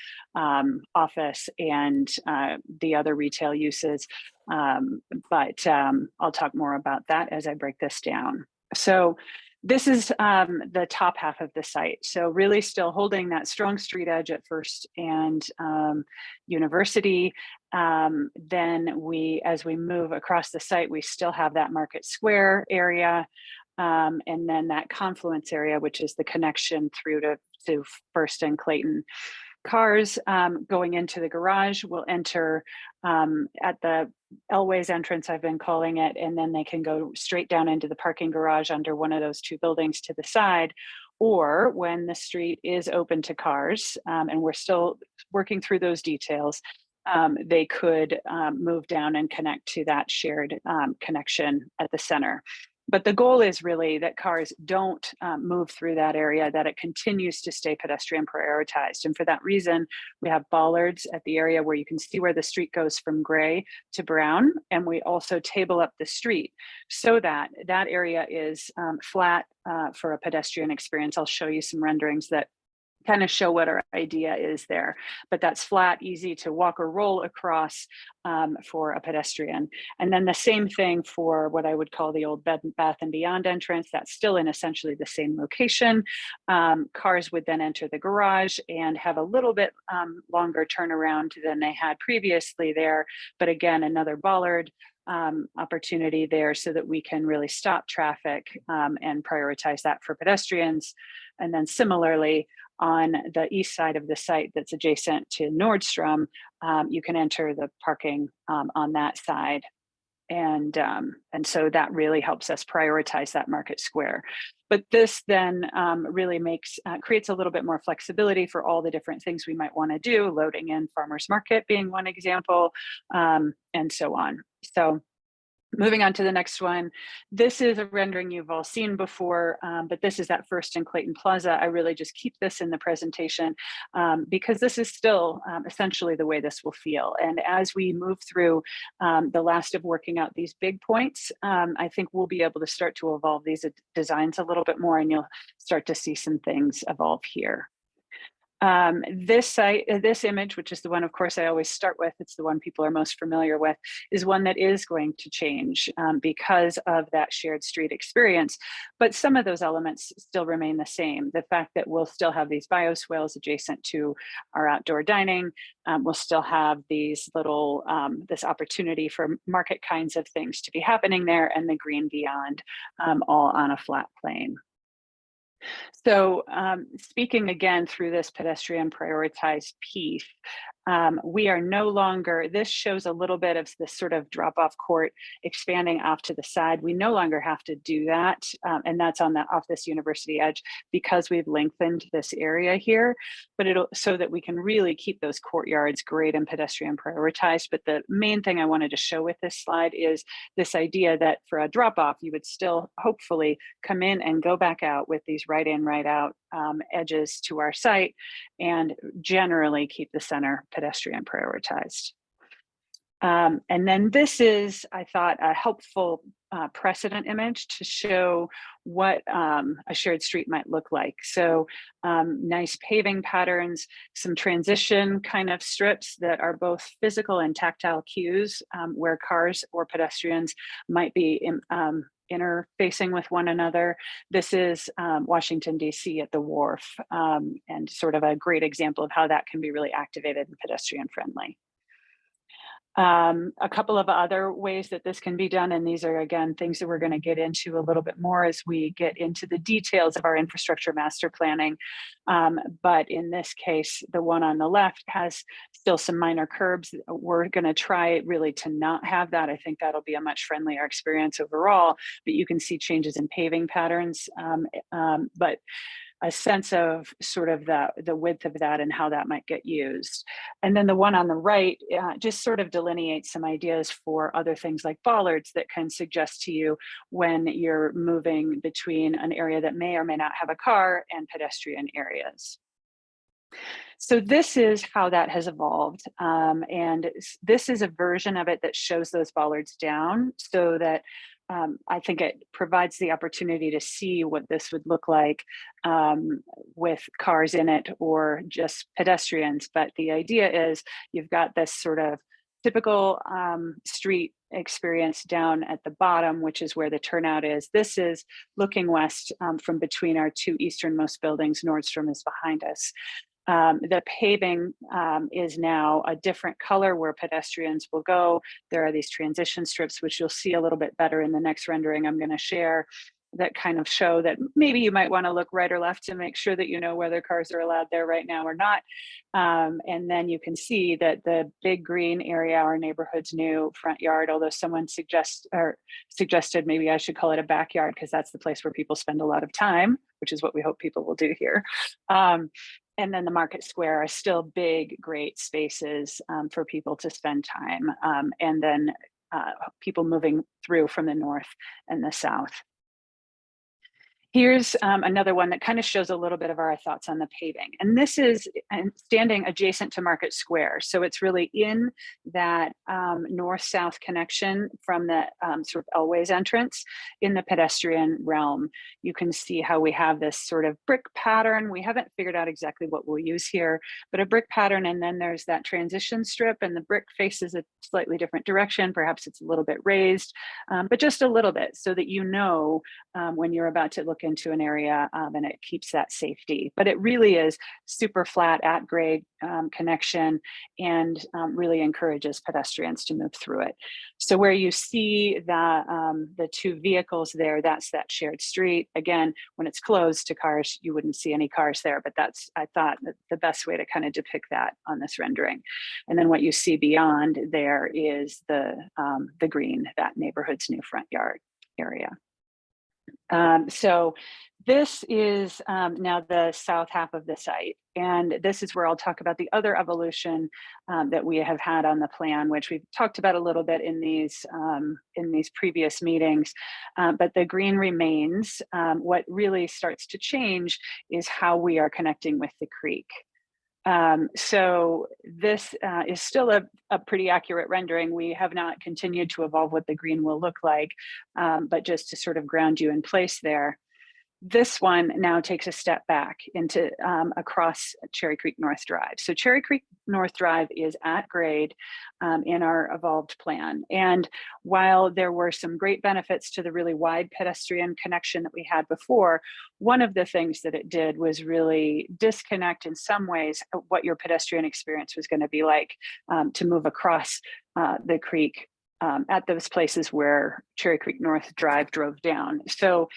office and the other retail uses. But I'll talk more about that as I break this down. So this is the top half of the site. So really still holding that strong street edge at First and University. Then as we move across the site, we still have that Market Square area. And then that confluence area, which is the connection through to First and Clayton. Cars going into the garage will enter at the Elway's entrance, I've been calling it, and then they can go straight down into the parking garage under one of those 2 buildings to the side. Or when the street is open to cars, and we're still working through those details, they could move down and connect to that shared connection at the center. But the goal is really that cars don't move through that area, that it continues to stay pedestrian prioritized. And for that reason, we have bollards at the area where you can see where the street goes from gray to brown. And we also table up the street so that that area is flat for a pedestrian experience. I'll show you some renderings that kind of show what our idea is there, but that's flat, easy to walk or roll across for a pedestrian. And then the same thing for what I would call the old Bed Bath & Beyond entrance. That's still in essentially the same location. Cars would then enter the garage and have a little bit longer turnaround than they had previously there. But again, another bollard opportunity there so that we can really stop traffic and prioritize that for pedestrians. And then similarly, on the east side of the site that's adjacent to Nordstrom, you can enter the parking on that side. And so that really helps us prioritize that market square. But this then really creates a little bit more flexibility for all the different things we might want to do, loading in farmers market being one example, and so on. So moving on to the next one. This is a rendering you've all seen before, but this is that first in Clayton Plaza. I really just keep this in the presentation because this is still essentially the way this will feel. And as we move through the last of working out these big points, I think we'll be able to start to evolve these designs a little bit more, and you'll start to see some things evolve here. This image, which is the one, of course, I always start with, it's the one people are most familiar with, is one that is going to change because of that shared street experience. But some of those elements still remain the same. The fact that we'll still have these bioswales adjacent to our outdoor dining, we'll still have these little, this opportunity for market kinds of things to be happening there, and the green beyond, all on a flat plane. So speaking again through this pedestrian prioritized piece, we are no longer, this shows a little bit of this sort of drop-off court expanding off to the side. We no longer have to do that, and that's off this university edge because we've lengthened this area here, but so that we can really keep those courtyards great and pedestrian prioritized. But the main thing I wanted to show with this slide is this idea that for a drop-off, you would still hopefully come in and go back out with these right in, right out edges to our site, and generally keep the center pedestrian prioritized. And then this is, I thought, a helpful precedent image to show what a shared street might look like. So nice paving patterns, some transition kind of strips that are both physical and tactile cues where cars or pedestrians might be interfacing with one another. This is Washington, D.C. at the wharf, and sort of a great example of how that can be really activated and pedestrian friendly. A couple of other ways that this can be done, and these are, again, things that we're going to get into a little bit more as we get into the details of our infrastructure master planning. But in this case, the one on the left has still some minor curbs. We're going to try really to not have that. I think that'll be a much friendlier experience overall, but you can see changes in paving patterns. But a sense of sort of the width of that and how that might get used. And then the one on the right just sort of delineates some ideas for other things like bollards that can suggest to you when you're moving between an area that may or may not have a car and pedestrian areas. So this is how that has evolved. And this is a version of it that shows those bollards down so that I think it provides the opportunity to see what this would look like with cars in it or just pedestrians. But the idea is you've got this sort of typical street experience down at the bottom, which is where the turnout is. This is looking west from between our two easternmost buildings. Nordstrom is behind us. The paving is now a different color where pedestrians will go. There are these transition strips, which you'll see a little bit better in the next rendering I'm going to share, that kind of show that maybe you might want to look right or left to make sure that you know whether cars are allowed there right now or not. And then you can see that the big green area, our neighborhood's new front yard, although someone suggested maybe I should call it a backyard because that's the place where people spend a lot of time, which is what we hope people will do here. And then the market square are still big, great spaces for people to spend time. And then people moving through from the north and the south. Here's another one that kind of shows a little bit of our thoughts on the paving. And this is standing adjacent to Market Square. So it's really in that north-south connection from the sort of Elway's entrance in the pedestrian realm. You can see how we have this sort of brick pattern. We haven't figured out exactly what we'll use here, but a brick pattern, and then there's that transition strip, and the brick faces a slightly different direction. Perhaps it's a little bit raised, but just a little bit, so that you know when you're about to look into an area, and it keeps that safety. But it really is super flat at grade connection, and really encourages pedestrians to move through it. So where you see the two vehicles there, that's that shared street. Again, when it's closed to cars, you wouldn't see any cars there, but that's, I thought, the best way to kind of depict that on this rendering. And then what you see beyond there is the green, that neighborhood's new front yard area. So this is now the south half of the site. And this is where I'll talk about the other evolution that we have had on the plan, which we've talked about a little bit in these previous meetings. But the green remains. What really starts to change is how we are connecting with the creek. So this is still a pretty accurate rendering. We have not continued to evolve what the green will look like, but just to sort of ground you in place there. This one now takes a step back into across Cherry Creek North Drive. So Cherry Creek North Drive is at grade in our evolved plan. And while there were some great benefits to the really wide pedestrian connection that we had before, one of the things that it did was really disconnect in some ways what your pedestrian experience was going to be like to move across the creek at those places where Cherry Creek North Drive drove down. So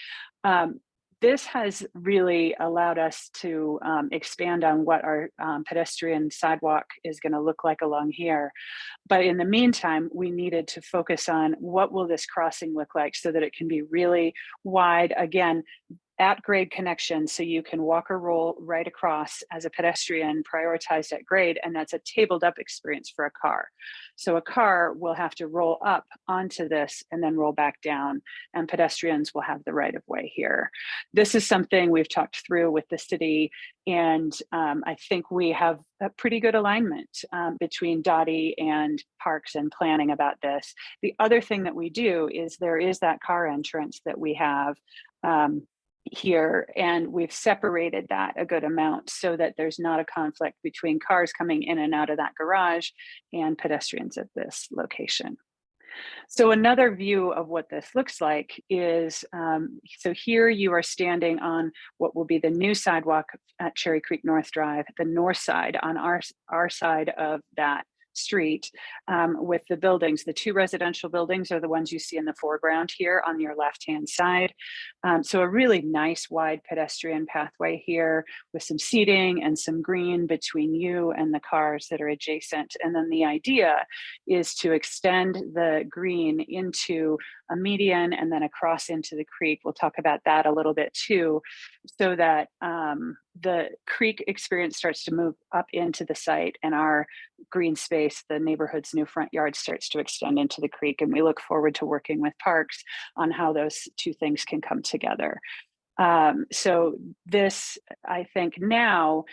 this has really allowed us to expand on what our pedestrian sidewalk is going to look like along here. But in the meantime, we needed to focus on what will this crossing look like so that it can be really wide, again, at grade connection, so you can walk or roll right across as a pedestrian, prioritized at grade, and that's a tabled up experience for a car. So a car will have to roll up onto this and then roll back down, and pedestrians will have the right of way here. This is something we've talked through with the city, and I think we have a pretty good alignment between Dottie and Parks and planning about this. The other thing that we do is there is that car entrance that we have here, and we've separated that a good amount so that there's not a conflict between cars coming in and out of that garage and pedestrians at this location. So another view of what this looks like is, so here you are standing on what will be the new sidewalk at Cherry Creek North Drive, the north side on our side of that street with the buildings. The two residential buildings are the ones you see in the foreground here on your left-hand side. So a really nice wide pedestrian pathway here with some seating and some green between you and the cars that are adjacent. And then the idea is to extend the green into a median and then across into the creek. We'll talk about that a little bit too, so that the creek experience starts to move up into the site, and our green space, the neighborhood's new front yard, starts to extend into the creek. And we look forward to working with Parks on how those two things can come together. So this, I think now,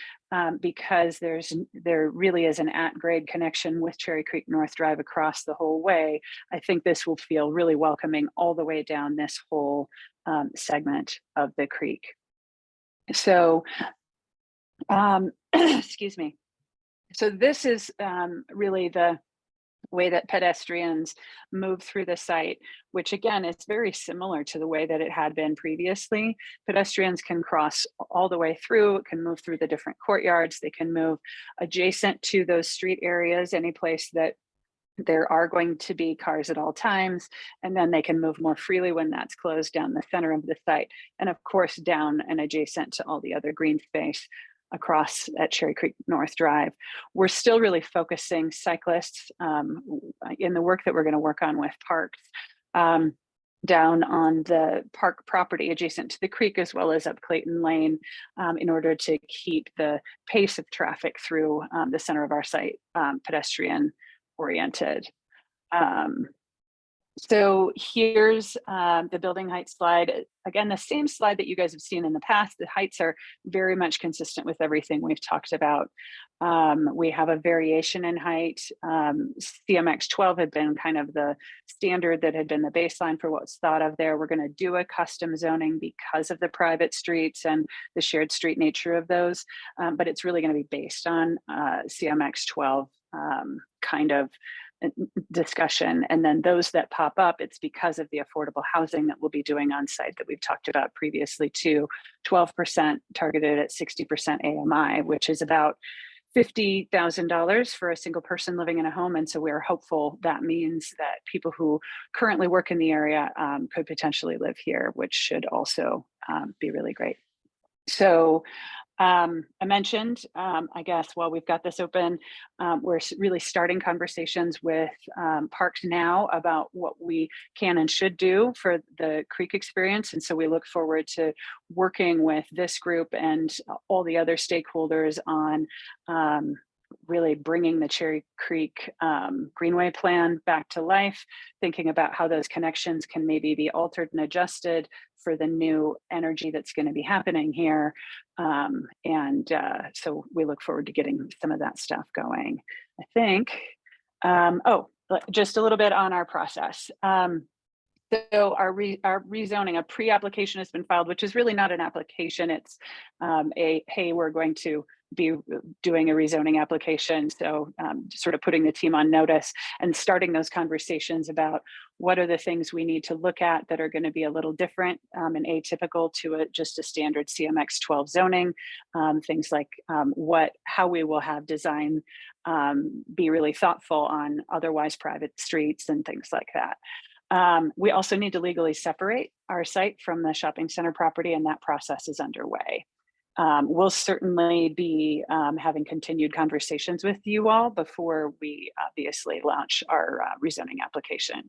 because there really is an at-grade connection with Cherry Creek North Drive across the whole way, I think this will feel really welcoming all the way down this whole segment of the creek. So, excuse me. So this is really the way that pedestrians move through the site, which again, is very similar to the way that it had been previously. Pedestrians can cross all the way through, can move through the different courtyards, they can move adjacent to those street areas, any place that there are going to be cars at all times, and then they can move more freely when that's closed down the center of the site, and of course down and adjacent to all the other green space across at Cherry Creek North Drive. We're still really focusing cyclists in the work that we're going to work on with Parks down on the park property adjacent to the creek, as well as up Clayton Lane, in order to keep the pace of traffic through the center of our site pedestrian oriented. So here's the building height slide. Again, the same slide that you guys have seen in the past. The heights are very much consistent with everything we've talked about. We have a variation in height. CMX 12 had been kind of the standard that had been the baseline for what's thought of there. We're going to do a custom zoning because of the private streets and the shared street nature of those, but it's really going to be based on CMX 12 kind of discussion. And then those that pop up, it's because of the affordable housing that we'll be doing on site that we've talked about previously too. 12% targeted at 60% AMI, which is about $50,000 for a single person living in a home. And so we're hopeful that means that people who currently work in the area could potentially live here, which should also be really great. So I mentioned, I guess, while we've got this open, we're really starting conversations with Parks now about what we can and should do for the Creek experience. And so we look forward to working with this group and all the other stakeholders on really bringing the Cherry Creek Greenway plan back to life, thinking about how those connections can maybe be altered and adjusted for the new energy that's going to be happening here. So we look forward to getting some of that stuff going. I think, just a little bit on our process. So our rezoning, a pre-application has been filed, which is really not an application. It's hey, we're going to be doing a rezoning application. So sort of putting the team on notice and starting those conversations about what are the things we need to look at that are going to be a little different and atypical to just a standard CMX 12 zoning. Things like how we will have design be really thoughtful on otherwise private streets and things like that. We also need to legally separate our site from the shopping center property, and that process is underway. We'll certainly be having continued conversations with you all before we obviously launch our rezoning application.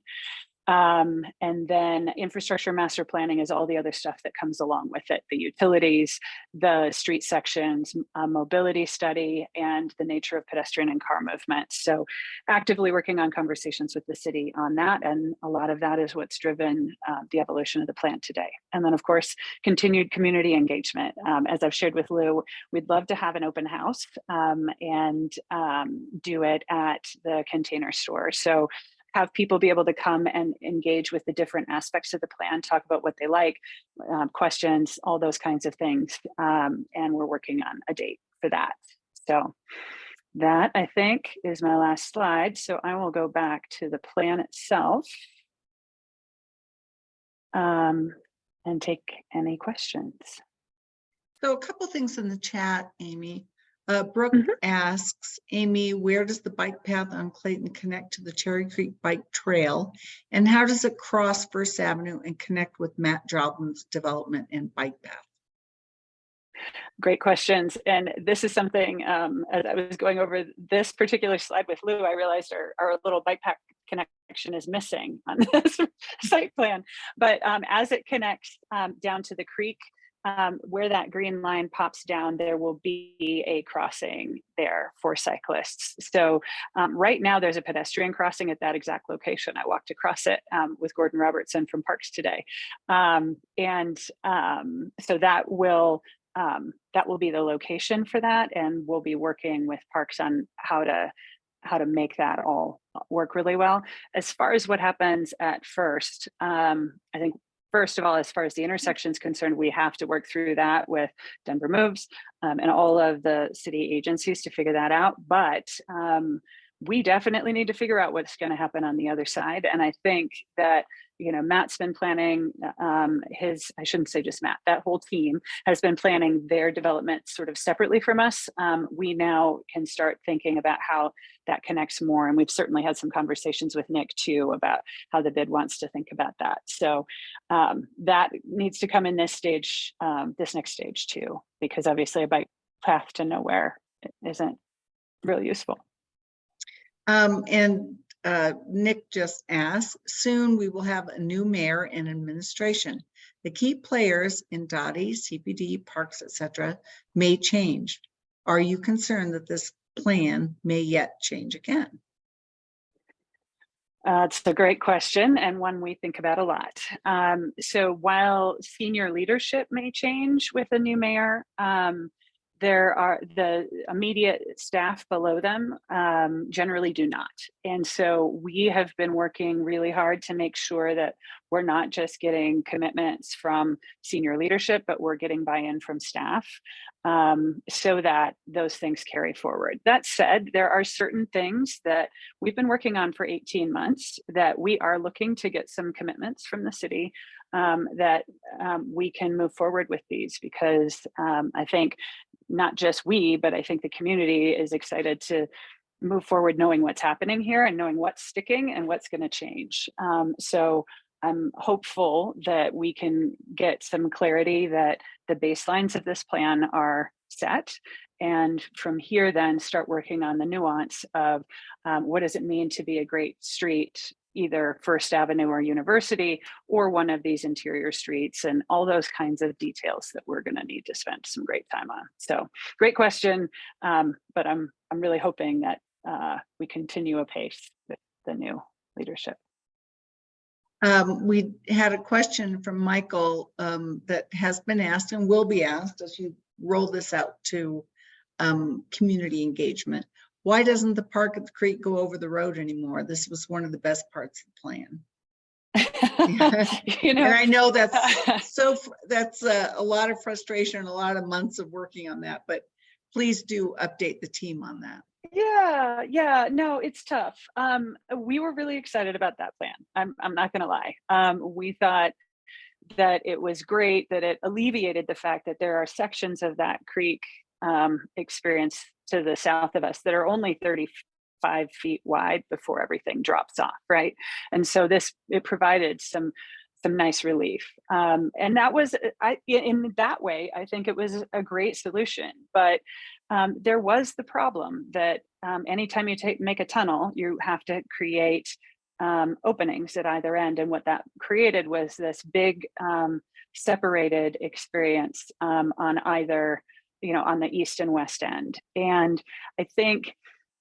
And then infrastructure master planning is all the other stuff that comes along with it, the utilities, the street sections, mobility study, and the nature of pedestrian and car movement. So actively working on conversations with the city on that. And a lot of that is what's driven the evolution of the plan today. And then of course, continued community engagement. As I've shared with Lou, we'd love to have an open house and do it at the Container Store. So have people be able to come and engage with the different aspects of the plan, talk about what they like, questions, all those kinds of things. And we're working on a date for that. So that, I think, is my last slide. So I will go back to the plan itself and take any questions. So a couple things in the chat, Amy. Brooke asks, Amy, where does the bike path on Clayton connect to the Cherry Creek Bike Trail? And how does it cross First Avenue and connect with Matt Joblin's development and bike path? Great questions. And this is something, as I was going over this particular slide with Lou, I realized our little bike path connection is missing on this site plan. But as it connects down to the creek, where that green line pops down, there will be a crossing there for cyclists. So right now there's a pedestrian crossing at that exact location. I walked across it with Gordon Robertson from Parks today. So that will be the location for that. And we'll be working with Parks on how to make that all work really well. As far as what happens at First, I think first of all, as far as the intersection is concerned, we have to work through that with Denver Moves and all of the city agencies to figure that out. But we definitely need to figure out what's going to happen on the other side. And I think that, Matt's been planning I shouldn't say just Matt, that whole team has been planning their development sort of separately from us. We now can start thinking about how that connects more. And we've certainly had some conversations with Nick too about how the bid wants to think about that. So that needs to come in this stage, this next stage too, because obviously a bike path to nowhere isn't really useful. Nick just asked, soon we will have a new mayor and administration. The key players in Dottie, CPD, Parks, etc. may change. Are you concerned that this plan may yet change again? It's a great question and one we think about a lot. So while senior leadership may change with a new mayor, there are the immediate staff below them generally do not. And so we have been working really hard to make sure that we're not just getting commitments from senior leadership, but we're getting buy-in from staff so that those things carry forward. That said, there are certain things that we've been working on for 18 months that we are looking to get some commitments from the city that we can move forward with these, because I think not just we, but I think the community is excited to move forward knowing what's happening here and knowing what's sticking and what's going to change. So I'm hopeful that we can get some clarity that the baselines of this plan are set. And from here, then start working on the nuance of what does it mean to be a great street, either First Avenue or University, or one of these interior streets, and all those kinds of details that we're going to need to spend some great time on. So great question, but I'm really hoping that we continue apace with the new leadership. We had a question from Michael that has been asked and will be asked as you roll this out to community engagement. Why doesn't the park at the creek go over the road anymore? This was one of the best parts of the plan. You know, and I know that's a lot of frustration, a lot of months of working on that, but please do update the team on that. Yeah, no, it's tough. We were really excited about that plan. I'm not gonna lie. We thought that it was great, that it alleviated the fact that there are sections of that creek experience to the south of us that are only 35 feet wide before everything drops off, right? And so it provided some nice relief. And that was, in that way, I think it was a great solution. But there was the problem that anytime you make a tunnel, you have to create openings at either end. And what that created was this big separated experience on either, on the east and west end. And I think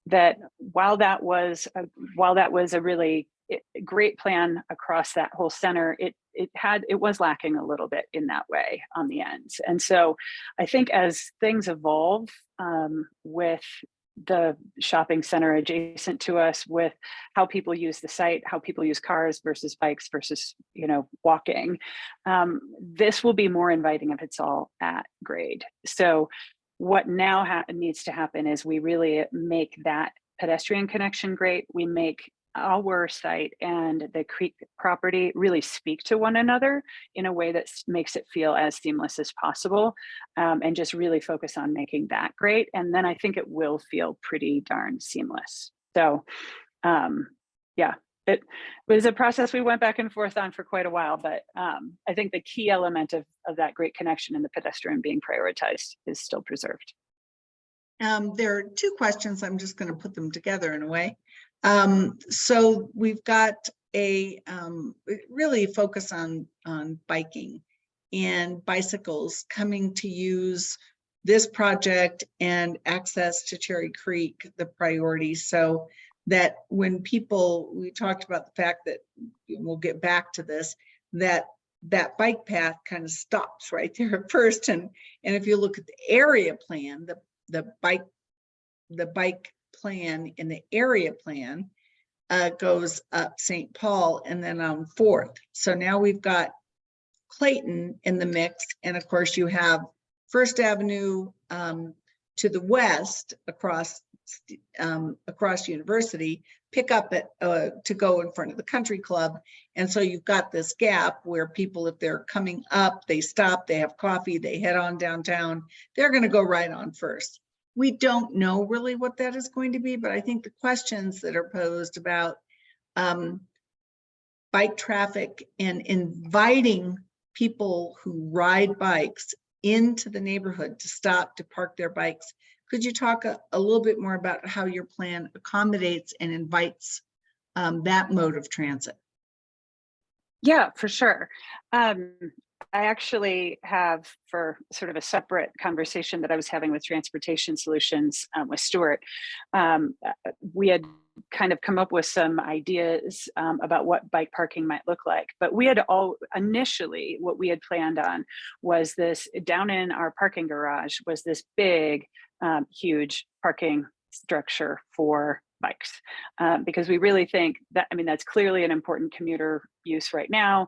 that while that was a really great plan across that whole center, it was lacking a little bit in that way on the ends. And so I think as things evolve with the shopping center adjacent to us, with how people use the site, how people use cars versus bikes versus walking, this will be more inviting if it's all at grade. So what now needs to happen is we really make that pedestrian connection great. We make our site and the creek property really speak to one another in a way that makes it feel as seamless as possible, and just really focus on making that great. And then I think it will feel pretty darn seamless. So yeah, it was a process we went back and forth on for quite a while, but I think the key element of that great connection and the pedestrian being prioritized is still preserved. There are two questions. I'm just going to put them together in a way. So we've got a really focus on biking and bicycles coming to use this project and access to Cherry Creek, the priority, so that when we talked about the fact that, we'll get back to this, that bike path kind of stops right there at first. And if you look at the area plan, the bike plan in the area plan goes up St. Paul and then on 4th. So now we've got Clayton in the mix. And of course you have First Avenue to the west across University, pick up to go in front of the country club. And so you've got this gap where people, if they're coming up, they stop, they have coffee, they head on downtown, they're going to go right on First. We don't know really what that is going to be, but I think the questions that are posed about bike traffic and inviting people who ride bikes into the neighborhood to stop to park their bikes. Could you talk a little bit more about how your plan accommodates and invites that mode of transit? Yeah, for sure. I actually have, for sort of a separate conversation that I was having with Transportation Solutions with Stuart, we had kind of come up with some ideas about what bike parking might look like. But we had all initially, what we had planned on was this, down in our parking garage was this big, huge parking structure for bikes, because we really think that, I mean, that's clearly an important commuter use right now.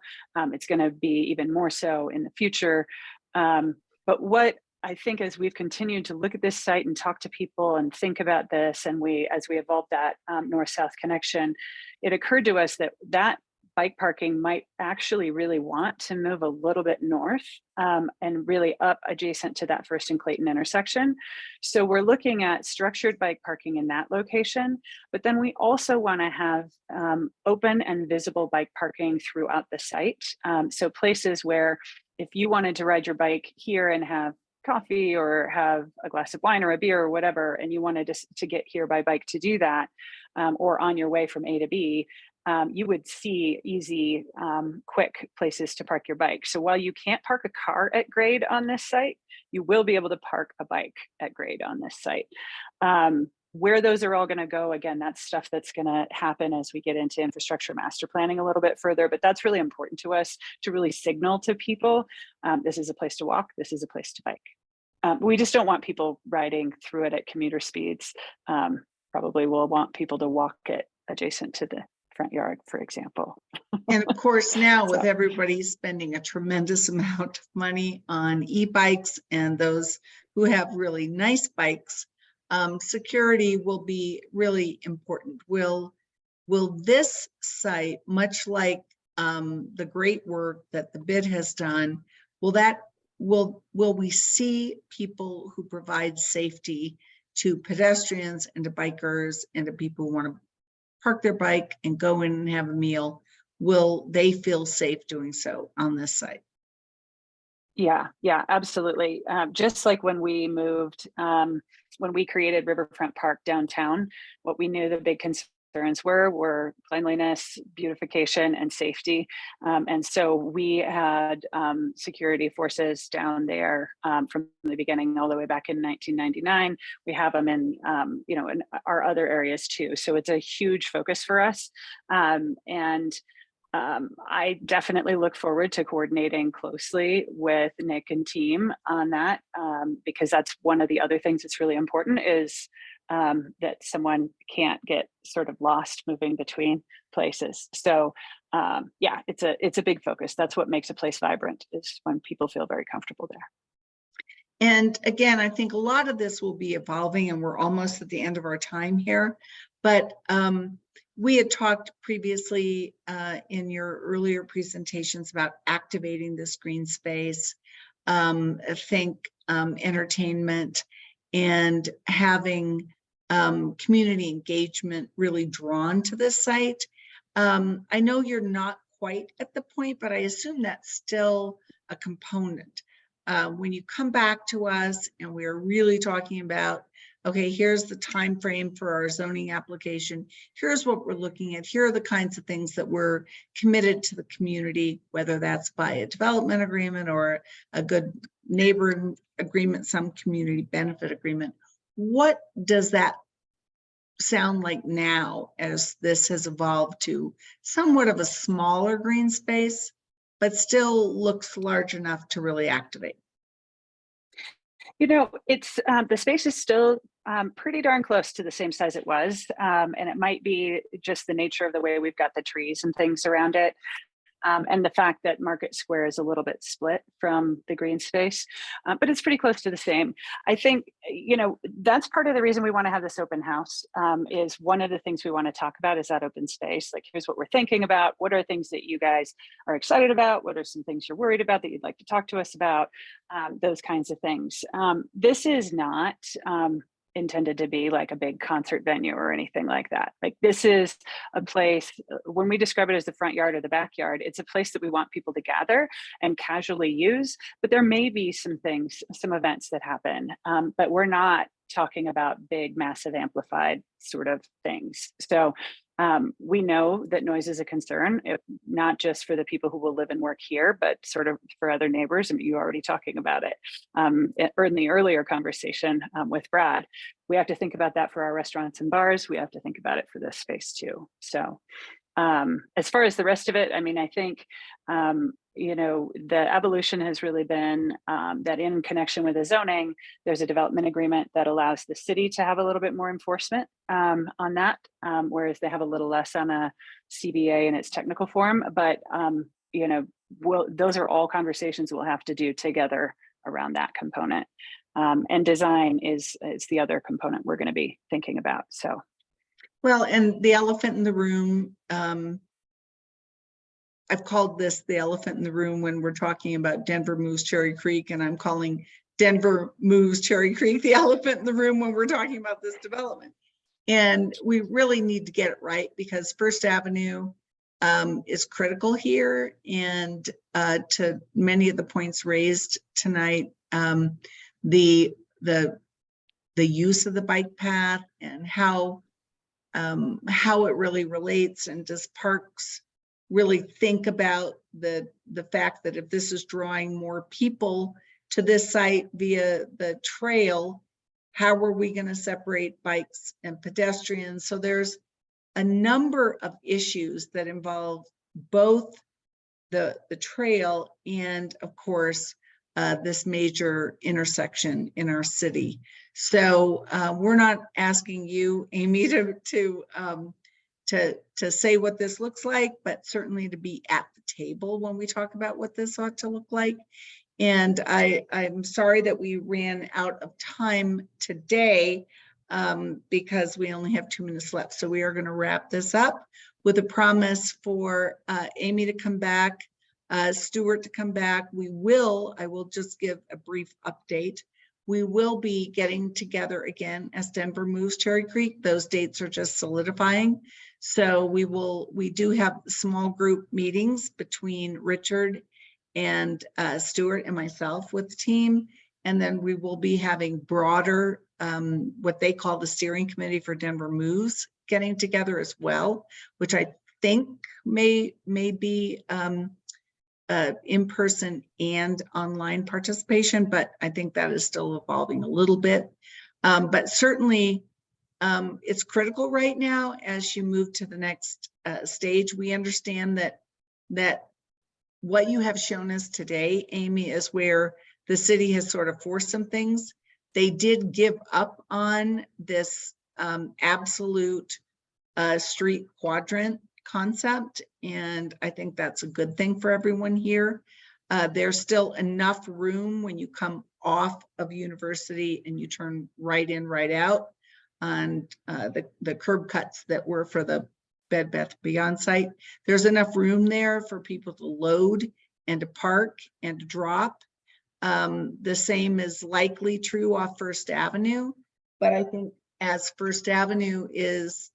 It's going to be even more so in the future. But what I think, as we've continued to look at this site and talk to people and think about this, and as we evolved that north-south connection, it occurred to us that that bike parking might actually really want to move a little bit north and really up adjacent to that First and Clayton intersection. So we're looking at structured bike parking in that location, but then we also want to have open and visible bike parking throughout the site. So places where if you wanted to ride your bike here and have coffee or have a glass of wine or a beer or whatever, and you wanted to get here by bike to do that, or on your way from A to B, you would see easy, quick places to park your bike. So while you can't park a car at grade on this site, you will be able to park a bike at grade on this site. Where those are all going to go, again, that's stuff that's going to happen as we get into infrastructure master planning a little bit further, but that's really important to us to really signal to people, this is a place to walk, this is a place to bike. We just don't want people riding through it at commuter speeds. Probably we'll want people to walk it adjacent to the front yard, for example. And of course, now with So. everybody spending a tremendous amount of money on e-bikes and those who have really nice bikes, security will be really important. Will this site, much like the great work that the bid has done, will we see people who provide safety to pedestrians and to bikers and to people who want to park their bike and go in and have a meal? Will they feel safe doing so on this site? Yeah, absolutely. Just like when we moved, when we created Riverfront Park downtown, what we knew the big concerns were cleanliness, beautification, and safety. And so we had security forces down there from the beginning, all the way back in 1999. We have them in, in our other areas too. So it's a huge focus for us. I definitely look forward to coordinating closely with Nick and team on that, because that's one of the other things that's really important is that someone can't get sort of lost moving between places. So yeah, it's a big focus. That's what makes a place vibrant, is when people feel very comfortable there. And again, I think a lot of this will be evolving, and we're almost at the end of our time here. But we had talked previously in your earlier presentations about activating this green space, entertainment, and having community engagement really drawn to this site. I know you're not quite at the point, but I assume that's still a component. When you come back to us and we're really talking about, okay, here's the time frame for our zoning application, here's what we're looking at, here are the kinds of things that we're committed to the community, whether that's by a development agreement or a good neighbor agreement, some community benefit agreement. What does that sound like now, as this has evolved to somewhat of a smaller green space, but still looks large enough to really activate? It's the space is still pretty darn close to the same size it was, and it might be just the nature of the way we've got the trees and things around it. And the fact that Market Square is a little bit split from the green space, but it's pretty close to the same. I think, that's part of the reason we want to have this open house, is one of the things we want to talk about is that open space. Like, here's what we're thinking about. What are things that you guys are excited about? What are some things you're worried about that you'd like to talk to us about? Those kinds of things. This is not intended to be like a big concert venue or anything like that. Like, this is a place, when we describe it as the front yard or the backyard, it's a place that we want people to gather and casually use, but there may be some things, some events that happen, but we're not talking about big, massive, amplified sort of things. So We know that noise is a concern, not just for the people who will live and work here, but sort of for other neighbors. And you were already talking about it or in the earlier conversation with Brad. We have to think about that for our restaurants and bars. We have to think about it for this space too. So as far as the rest of it, I mean, I think, the evolution has really been that in connection with the zoning, there's a development agreement that allows the city to have a little bit more enforcement on that, whereas they have a little less on a CBA in its technical form. But, those are all conversations we'll have to do together around that component. And design is the other component we're going to be thinking about. So. Well, and the elephant in the room, I've called this the elephant in the room when we're talking about Denver moves Cherry Creek, and I'm calling Denver moves Cherry Creek the elephant in the room when we're talking about this development. And we really need to get it right, because First Avenue is critical here. And to many of the points raised tonight, the use of the bike path and how it really relates, and does Parks really think about the fact that if this is drawing more people to this site via the trail, how are we going to separate bikes and pedestrians? So there's a number of issues that involve both the trail and, of course, this major intersection in our city. So we're not asking you, Amy, to say what this looks like, but certainly to be at the table when we talk about what this ought to look like. And I'm sorry that we ran out of time today because we only have 2 minutes left. So we are going to wrap this up with a promise for Amy to come back, Stuart to come back. I will just give a brief update. We will be getting together again as Denver moves Cherry Creek. Those dates are just solidifying. So we do have small group meetings between Richard and Stuart and myself with the team. And then we will be having broader, what they call the steering committee for Denver moves getting together as well, which I think may be in-person and online participation, but I think that is still evolving a little bit. But certainly it's critical right now as you move to the next stage. We understand that what you have shown us today, Amy, is where the city has sort of forced some things. They did give up on this absolute street quadrant concept, and I think that's a good thing for everyone here. There's still enough room when you come off of University and you turn right in, right out on the curb cuts that were for the Bed Bath Beyond site. There's enough room there for people to load and to park and to drop. The same is likely true off First Avenue, but I think as First Avenue is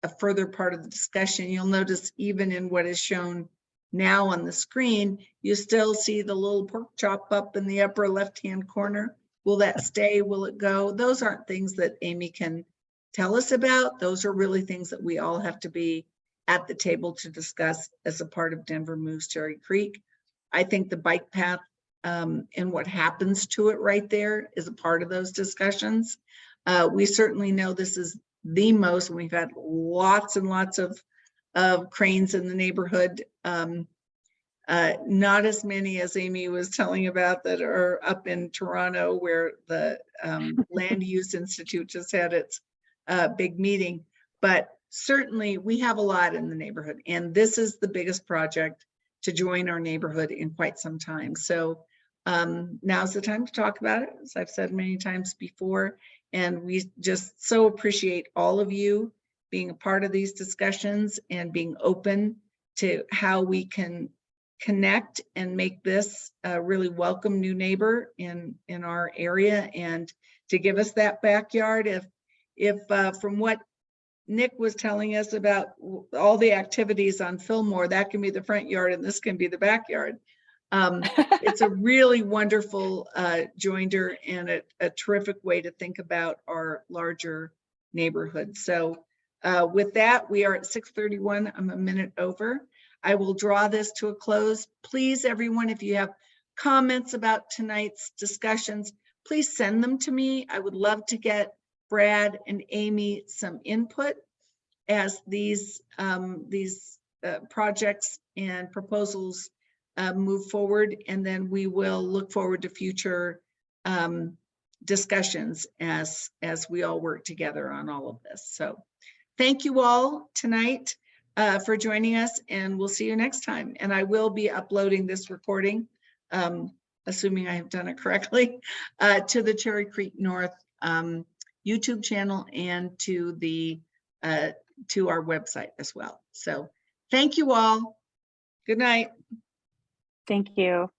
a further part of the discussion, you'll notice even in what is shown now on the screen, you still see the little pork chop up in the upper left-hand corner. Will that stay? Will it go? Those aren't things that Amy can tell us about. Those are really things that we all have to be at the table to discuss as a part of Denver moves Cherry Creek. I think the bike path and what happens to it right there is a part of those discussions. We certainly know this is the most, we've had lots and lots of cranes in the neighborhood. Not as many as Amy was telling about that are up in Toronto, where the Land Use Institute just had its big meeting. But certainly we have a lot in the neighborhood, and this is the biggest project to join our neighborhood in quite some time. So now's the time to talk about it, as I've said many times before. And we just so appreciate all of you being a part of these discussions and being open to how we can connect and make this a really welcome new neighbor in our area, and to give us that backyard. If from what Nick was telling us about all the activities on Fillmore, that can be the front yard and this can be the backyard. It's a really wonderful joinder and a terrific way to think about our larger neighborhood. So With that, we are at 6:31. I'm a minute over. I will draw this to a close. Please, everyone, if you have comments about tonight's discussions, please send them to me. I would love to get Brad and Amy some input as these projects and proposals move forward, and then we will look forward to future discussions as we all work together on all of this. So thank you all tonight for joining us, and we'll see you next time. And I will be uploading this recording, assuming I have done it correctly, to the Cherry Creek North YouTube channel and to the to our website as well. So thank you all. Good night. Thank you.